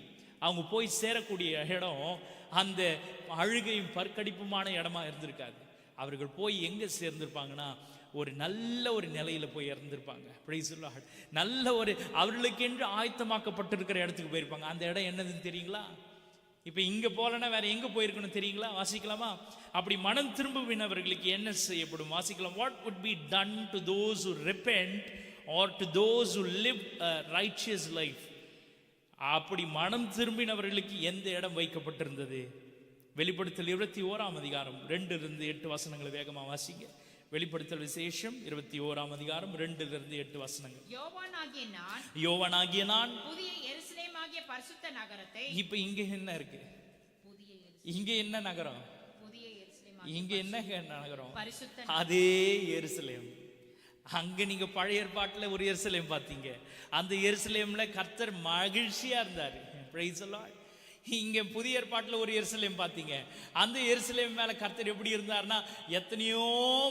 அவங்க போய் சேரக்கூடிய இடம் அந்த அழுகையும் பற்கடிப்புமான இடமா இருந்திருக்காது. அவர்கள் போய் எங்க சேர்ந்திருப்பாங்கன்னா, ஒரு நல்ல ஒரு நிலையில போய் இறந்திருப்பாங்க. Price the Lord. நல்ல ஒரு அவர்களுக்கென்று ஆயத்தமாக்கப்பட்டிருக்கிற இடத்துக்கு போயிருப்பாங்க. அந்த இடம் என்னதுன்னு தெரியுங்களா? இப்ப இங்க போலன்னா வேற எங்க போயிருக்கணும் தெரியுங்களா? வாசிக்கலாமா? அப்படி மனம் திரும்பினவர்களுக்கு என்ன செய்யப்படும்? வாசிக்கலாம். What would be done to those who repent or to those who live a righteous life? அப்படி மனம் திரும்பினவர்களுக்கு எந்த இடம் வைக்கப்பட்டிருந்தது? வெளிப்படுத்தல் 21ஆம் அதிகாரம் 2-8 வசனங்களை வேகமா வாசிங்க. வெளிப்படுத்தல் விசேஷம் 21ஆம் அதிகாரம் 2-8 வசனங்கள். யோவானாகிய நான் புதிய எருசலேமாகிய பரிசுத்த நகரத்தை. இப்ப இங்க என்ன இருக்கு? இங்க என்ன நகரம்? இங்க என்ன நகரம்? அதே எருசலேம். அங்க நீங்க பழைய ஏற்பாட்டுல ஒரு எருசலேம் பார்த்தீங்க. அந்த எருசலேம்ல கர்த்தர் மகிழ்ச்சியா இருந்தாரு. Price the Lord. இங்க புதிய ஏற்பாட்டுல ஒரு எருசலேம் பார்த்தீங்க. அந்த எருசலேம் மேல கர்த்தர் எப்படி இருந்தார்னா, எத்தனையோ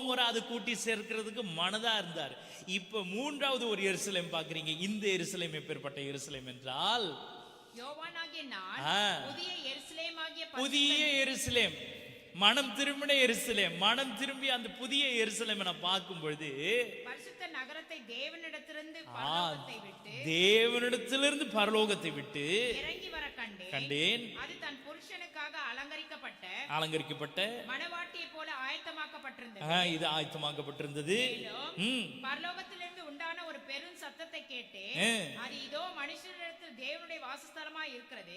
முறை அது கூட்டி சேர்க்கிறதுக்கு மனதா இருந்தார். இப்ப 3வது ஒரு எருசலேம் பாக்குறீங்க. இந்த எருசலேம் எப்பேற்பட்ட எருசலேம் என்றால், புதிய எருசலேம், மனம் திரும்பின எருசலேம். மனம் திரும்பி அந்த புதிய எருசலேமை நான் பார்க்கும் பொழுது, நகரத்தை தேவனிடத்திலிருந்து பரலோகத்தை விட்டு இறங்கி வர கண்டேன். அது தன் புருஷனுக்காக அலங்கரிக்கப்பட்ட மணவாட்டியை போல ஆயத்தமாக்கப்பட்டிருந்தது. இது ஆயத்தமாக்கப்பட்டிருந்தது. பரலோகத்திலிருந்து உண்டான ஒரு பெரும் சத்தத்தை கேட்டு, அது இதோ மனுஷரிடத்தில் தேவனுடைய வாசஸ்தலமாய் இருக்கிறது,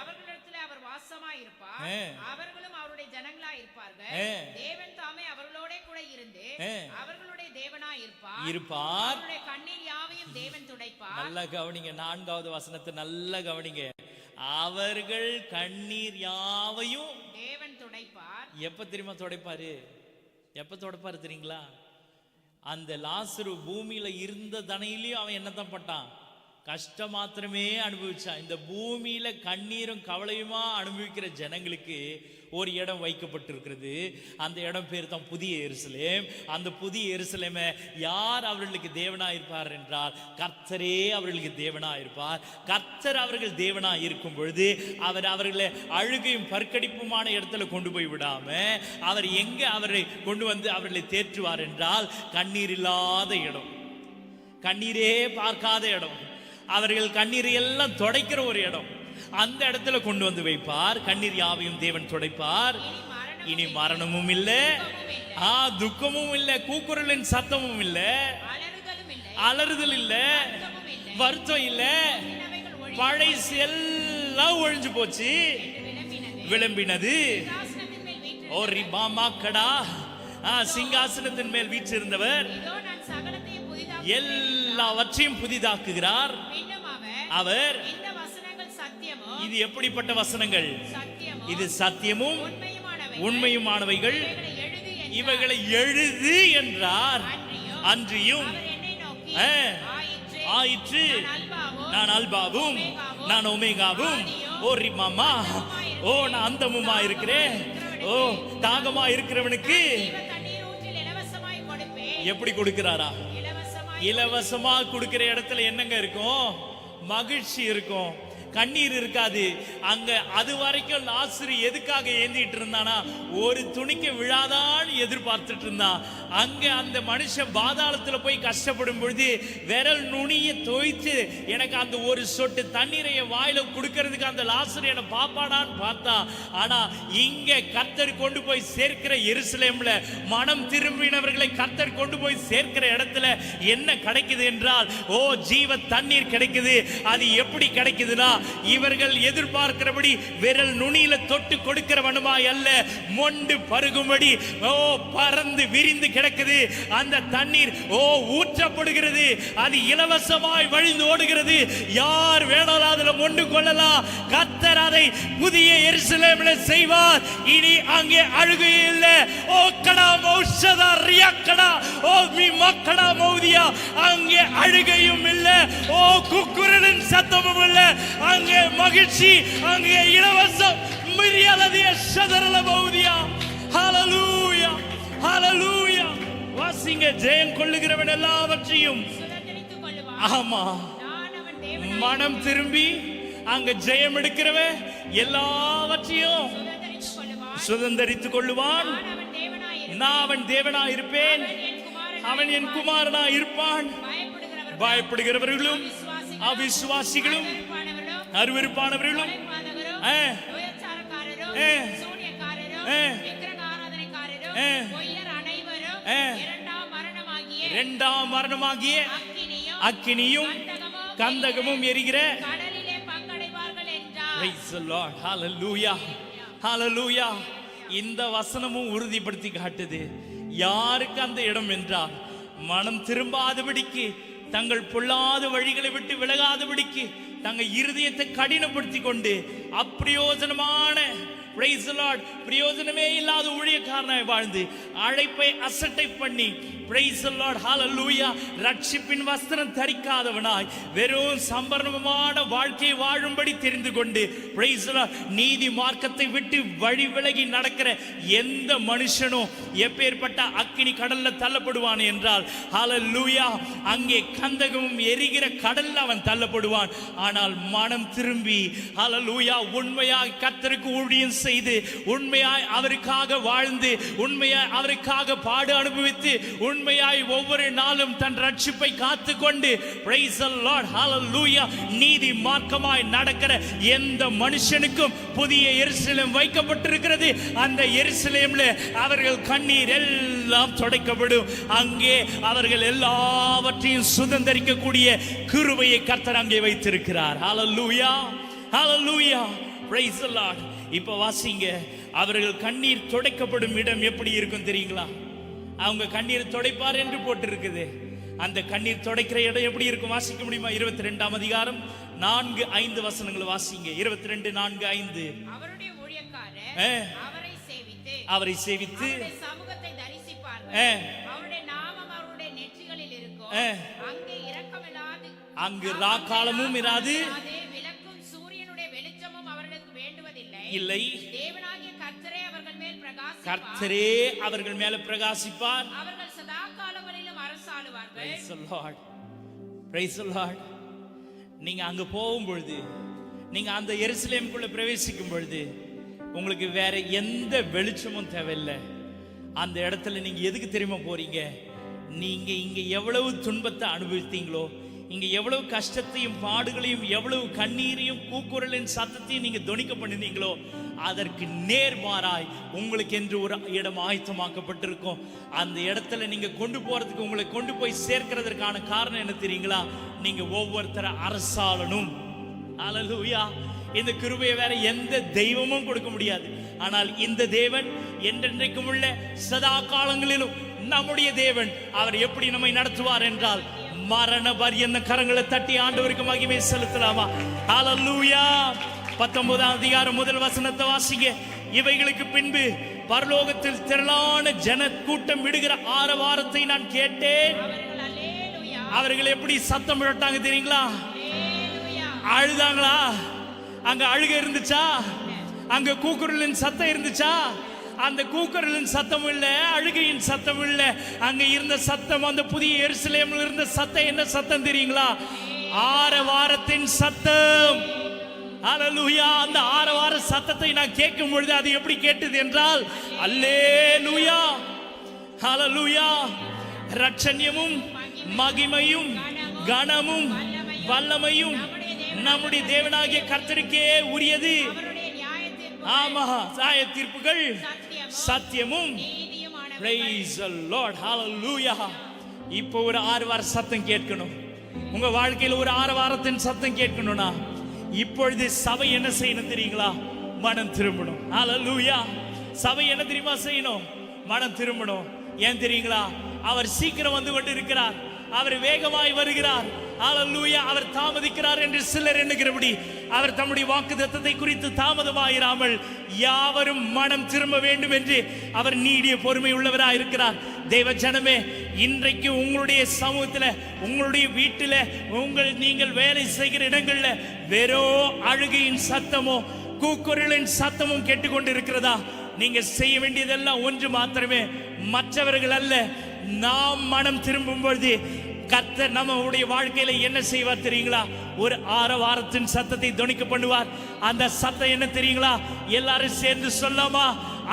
அவர்களிடத்தில் அவர் வாசமாய் இருப்பார், அவர்களும் அவருடைய ஜனங்களாய் இருப்பார்கள், தேவன் தாமே அவர்களோட கூட இருந்து அவர்களுடைய தேவனாய் இருப்பார், அவருடைய கண்ணீர் யாவையும் தேவன் துடைப்பார். நல்ல கவனிங்க, 4வது வசனத்தை நல்ல கவனிங்க. அவர்கள் கண்ணீர் யாவையும் எப்ப தெரியுமா துடைப்பாரு? எப்ப துடைப்பாரு தெரியுங்களா? அந்த லாசரு பூமியில இருந்த தனையிலையும் அவன் என்னத்தான் பட்டான்? கஷ்டம் மாத்திரமே அனுபவிச்சான். இந்த பூமியில கண்ணீரும் கவலையுமா அனுபவிக்கிற ஜனங்களுக்கு ஒரு இடம் வைக்கப்பட்டிருக்கிறது. அந்த இடம் பேர் தான் புதிய எருசலேம். அந்த புதிய எருசலேமை யார் அவர்களுக்கு தேவனா இருப்பார் என்றால் கர்த்தரே அவர்களுக்கு தேவனா இருப்பார். கர்த்தர் அவர்கள் தேவனா இருக்கும் பொழுது அவர்களை அழுகையும் பற்கடிப்புமான இடத்துல கொண்டு போய் விடாம அவர் எங்க அவரை கொண்டு வந்து அவர்களை தேற்றுவார் என்றால் கண்ணீர் இல்லாத இடம், கண்ணீரே பார்க்காத இடம், அவர்கள் கண்ணீரை எல்லாம் துடைக்கிற ஒரு இடம், அந்த இடத்துல கொண்டு வந்து வைப்பார். கண்ணீர் யாவையும் தேவன் துடைப்பார். இனி மரணமும் இல்லை, துக்கமும் இல்லை, கூக்குரலின் சத்தமும் இல்லை, அலறுதல் இல்லை, வருத்தம் இல்லை, பழைசு எல்லாம் ஒழிஞ்சு போச்சு, விளம்பினது. ஓ ரிபாமாக்கடா, சிங்காசனத்தின் மேல் வீற்றிருந்தவர் எல்லாவற்றையும் புதிதாக்குகிறார். அவர் இது எப்படிப்பட்ட வசனங்கள்? இது சத்தியமும் உண்மையுமானவைகள், இவைகளை எழுது என்றார். அன்றியும் ஆயிற்று, நான் அல்பாவும் நான் ஒமேகாவும், ஓ ரிமாமா, ஓ நான் அந்தமுமா இருக்கிறேன். ஓ தாகமா இருக்கிறவனுக்கு எப்படி கொடுக்கிறாரா? இலவசமா கொடுக்கிற இடத்துல என்னங்க இருக்கும்? மகிழ்ச்சி இருக்கும், கண்ணீர் இருக்காது. அங்க அது வரைக்கும் லாசரு எதுக்காக ஏந்திட்டு இருந்தானா? ஒரு துணிக்கு விழாதான் எதிர்பார்த்துட்டு இருந்தான். அங்க அந்த மனுஷன் பாதாளத்துல போய் கஷ்டப்படும் பொழுது விரல் நுனியை தோய்த்து எனக்கு அந்த ஒரு சொட்டு தண்ணீரை வாயில கொடுக்கறதுக்கு அந்த லாசரு என்ன பாப்பானான்னு பார்த்தா. ஆனா இங்க கர்த்தர் கொண்டு போய் சேர்க்கிற எருசலேம்ல மனம் திரும்பினவர்களை கர்த்தர் கொண்டு போய் சேர்க்கிற இடத்துல என்ன கிடைக்குது என்றால், ஓ ஜீவ தண்ணீர் கிடைக்குது. அது எப்படி கிடைக்குதுன்னா, இவர்கள் எதிர்பார்க்கிறபடி விரல் நுனியில தொட்டு கொடுக்கிறவனுமாய் அல்ல, மொண்டு பருகும்படி ஓ பறந்து விரிந்து கிடக்குது. அந்த தண்ணீர் ஓ ஊற்றப்படுகிறது, அது இலவசமாய் வழிந்து ஓடுகிறது. யார் வேணாலும் அதுல மொண்டு கொள்ளலாம். கர்த்தர் அதை புதிய எருசலேமில் செய்வார். இனி அங்கே அழுகை இல்லை. ஓ கடா மௌஷதா ரியாக்கடா, ஓ மீ மக்கடா மௌதியா, அங்கே அழுகையும் இல்லை, ஓ குக்குரலின் சத்தமும் இல்லை. அங்கே மகிழ்ச்சி, அங்கே இலவசம். மிரியலதிய சதரல மௌதியா. ஹalleluya, ஹalleluya. வாசிங்க, ஜெயம் கொள்ளுகிறவன் எல்லாவற்றையும், ஆமா, மனம் திரும்பி அங்க ஜெயம் எடுக்கிறவன் எல்லாவற்றையும் சுதந்தரித்துக் கொள்ளுவான். நான் அவன் தேவனாய் இருப்பேன், அவன் என் குமாரனாய் இருப்பான். பயப்படுகிறவர்களும் அவிசுவாசிகளும் அருவருப்பானவர்களும் இரண்டாம் மரணமாகிய அக்கினியும் கந்தகமும் எரிகிற. Praise the Lord. Hallelujah. Hallelujah. இந்த வசனமும் உறுதிப்படுத்தி காட்டுது யாருக்கு அந்த இடம் என்றால், மனம் திரும்பாதபடிக்கு, தங்கள் பொல்லாத வழிகளை விட்டு விலகாதபடிக்கு, தங்கள் இருதயத்தை கடினப்படுத்தி கொண்டு அப்பிரயோஜனமான Praise the Lord, பிரயோஜனமே இல்லாத ஊழியக்காரனாய் வாழ்ந்து அழைப்பை அசட்டை பண்ணி, Praise the Lord, hallelujah, ரட்சிப்பின் வஸ்திரம் தரிக்காதவனாய் வெறும் சம்பரணமான வாழ்க்கை வாழும்படி தெரிந்து கொண்டு, Praise the Lord, நீதி மார்க்கத்தை விட்டு வழி விலகி நடக்கிற எந்த மனுஷனும் எப்பேற்பட்ட அக்கினி கடல்ல தள்ளப்படுவான் என்றால், hallelujah, அங்கே கந்தகமும் எரிகிற கடல்ல அவன் தள்ளப்படுவான். ஆனால் மனம் திரும்பி, hallelujah, உண்மையாய் கர்த்தருக்கு ஊழியம் செய்து, உண்மையாய் அவருக்காக வாழ்ந்து, உண்மையாய் அவருக்காக பாடு அனுபவித்து, உண்மையாய் ஒவ்வொரு நாளும் தன் ரட்சிப்பை காத்துக்கொண்டு, praise the Lord, hallelujah, நீதி மார்க்கமாய் நடக்கிற எந்த மனுஷனுக்கும் புதிய எருசலேம் வைக்கப்பட்டிருக்கிறது. அந்த எருசலேம்ல அவர்கள் கண்ணீர் எல்லாம் துடைக்கப்படும். அங்கே அவர்கள் எல்லாவற்றையும் சுதந்தரிக்கக்கூடிய கிருபையை கர்த்தர் அங்கே வைத்திருக்கிறார். hallelujah, hallelujah, praise the Lord. இப்ப வாசிங்க, அவர்கள் கண்ணீர் துடைக்கப்படும் இடம் எப்படி இருக்கும் தெரியுங்களா? அவங்க கண்ணீர் துடைப்பார் என்று போட்டிருக்குது. அந்த கண்ணீர் துடைக்கிற இடம் எப்படி இருக்கும்? வாசிக்க முடியுமா? 22ஆம் அதிகாரம் 4-5 வசனங்கள் வாசிங்க. 22, 4, 5. அவருடைய ஊழியக்காரர் அவரை சேவித்து அவரை சேவித்து அவருடைய சமூகத்தை தரிசிப்பார்கள். ஆ, அவருடைய நாமம் அவருடைய நெற்றிகளில் இருக்கும். ஆ. அங்கே இரக்கமில்லாது, அங்கு ராக்காலமும் இராது, விளக்கும் சூரியனுடைய வெளிச்சமும் அவர்களுக்கு வேண்டுவதில்லை. இல்லை. தேவனாகிய கர்த்தரே அவர்கள் மேல் பிரகாசிப்பார். கர்த்தரே அவர்கள் மேல பிரகாசிப்பார். அவர்கள் சதா காலங்களிலும் அரசாளுவார்கள். Praise the Lord. Praise the Lord. நீங்க அங்க போகும் பொழுது, நீங்க அந்த எருசலேமுக்குள்ள பிரவேசிக்கும் பொழுது உங்களுக்கு வேற எந்த வெளிச்சமும் தேவையில்லை. அந்த இடத்துல நீங்க எதுக்கு தெரியுமா போறீங்க? நீங்க இங்க எவ்வளவு துன்பத்தை அனுபவித்தீங்களோ, இங்க எவ்வளவு கஷ்டத்தையும் பாடுகளையும் எவ்வளவு கண்ணீரையும் கூக்குரலின் சத்தத்தையும் நீங்க தொனிக்க பண்ணினீங்களோ, அதற்கு நேர்மாறாய் உங்களுக்கு என்று ஒரு இடம் ஆயத்தமாக்கப்பட்டிருக்கும். அந்த இடத்துல நீங்க கொண்டு போறதுக்கு, உங்களை கொண்டு போய் சேர்க்கிறதுக்கான காரணம் என்ன தெரியுங்களா? நீங்க ஒவ்வொருத்தர அரசாளனும். அல்லேலூயா. இந்த கிருபையை வேற எந்த தெய்வமும் கொடுக்க முடியாது. ஆனால் இந்த தேவன் என்றென்றைக்கும் உள்ள சதா காலங்களிலும் நம்முடைய தேவன். அவர் எப்படி நம்மை நடத்துவார் என்றால், மரண பரியந்த கரங்களை தட்டி ஆண்டவருக்கு மகிமை செலுத்தலாமா? ஹல்லேலூயா. 19ஆம் அதிகாரம் முதல் வசனத்தை வாசிங்க. இவைகளுக்கு பின்பு பரலோகத்தில் திரளான ஜன கூட்டம் விடுகிற ஆரவாரத்தை நான் கேட்டேன். அவர்கள் அல்லேலூயா, அவர்கள் எப்படி சத்தம் விட்டாங்க தெரியுங்களா? அல்லேலூயா. அழுதாங்களா? அங்க அழுக இருந்துச்சா? அங்க கூக்குரலின் சத்தம் இருந்துச்சா? அந்த கூக்குரலின் சத்தம் இல்ல, அழுகையின் சத்தம் இல்ல. அங்க இருந்த சத்தம், அந்த புதிய எருசலேமில் இருந்த சத்தம் என்ன சத்தம் தெரியுங்களா? ஆரவாரத்தின் சத்தம். அல்லேலூயா. அந்த ஆரவார சத்தத்தை நான் கேட்கும் பொழுது அது எப்படி கேட்டது என்றால், அல்லேலூயா, அல்லேலூயா. ரட்சண்யமும் மகிமையும் கனமும் வல்லமையும் நம்முடைய தேவனாகிய கர்த்தருக்கே உரியது. அவருடைய நியாயத்தீர்ப்பு ஆமா, நியாய தீர்ப்புகள் சத்தியமும். நீதியுமானவை. Praise the Lord. Hallelujah. இப்போ ஒரு ஆரவார சத்தம் கேட்கணும். உங்க வாழ்க்கையில் ஒரு ஆரவாரத்தின் சத்தம் கேட்கணும்னா இப்பொழுது சபை என்ன செய்யணும் தெரியுங்களா? மனம் திரும்பணும். Hallelujah. சபை என்ன தெரியுமா செய்யணும்? மனம் திரும்பணும். ஏன் தெரியுங்களா? அவர் சீக்கிரம் வந்து கொண்டு இருக்கிறார். அவர் வேகமாய் வருகிறார். ஹல்லேலூயா. அவர் தாமதிக்கிறார் என்று சிலர் எண்ணுகிறபடி அவர் தம்முடைய வாக்குத்தத்தத்தை குறித்து தாமதமாயிராமல் யாவரும் மனம் திரும்ப வேண்டும் என்று அவர் நீடிய பொறுமை உள்ளவராய் இருக்கிறார். தேவ ஜனமே, இன்றைக்கு உங்களுடைய சமூகத்தில், உங்களுடைய வீட்டில், நீங்கள் வேலை செய்கிற இடங்கள்ல வெறும் அழுகையின் சத்தமோ கூக்குரலின் சத்தமும் கேட்டுக்கொண்டு இருக்கிறதா? நீங்க செய்ய வேண்டியதெல்லாம் ஒன்று மாத்திரமே. மற்றவர்கள் அல்ல, நாம் மனம் திரும்பும் பொழுது கர்த்தர் நம்முடைய வாழ்க்கையில என்ன செய்வார் தெரியுங்களா? ஒரு ஆரவாரத்தின் சத்தத்தை தொனிக்க பண்ணுவார். அந்த சத்தம் என்ன தெரியுங்களா? எல்லாரும் சேர்ந்து சொல்லாமா?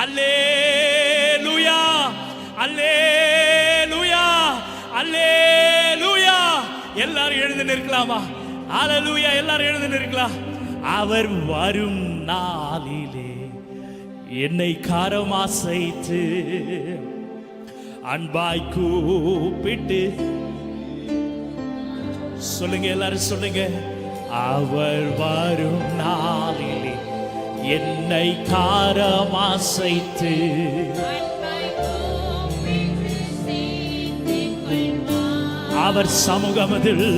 அல்லேலூயா, அல்லேலூயா, அல்லேலூயா. எல்லாரும் எழுந்து நிற்கலாமா? அல்லேலூயா. எல்லாரும் எழுந்து நிற்கலாம். அவர் வரும் நாளிலே என்னை காரமாசைத்து அன்பாய் கூப்பிட்டு சொல்லுங்க, எல்லாரும் சொல்லுங்க. அவர் வரும் நாளிலே என்னை காரமாசைத்து அவர் சமூகமதில்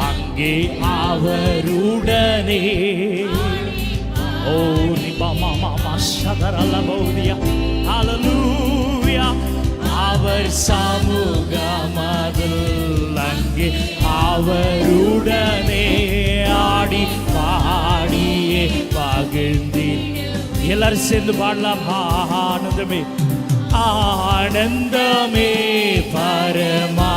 அங்கே அவருடனே அவர் சமூகமதில் அங்கே அவருடனே ஆடி பாடியே பகிர்ந்தேன். எல்லாரும் சேர்ந்து பாடலாம். ஆனந்தமே, ஆனந்தமே பரமா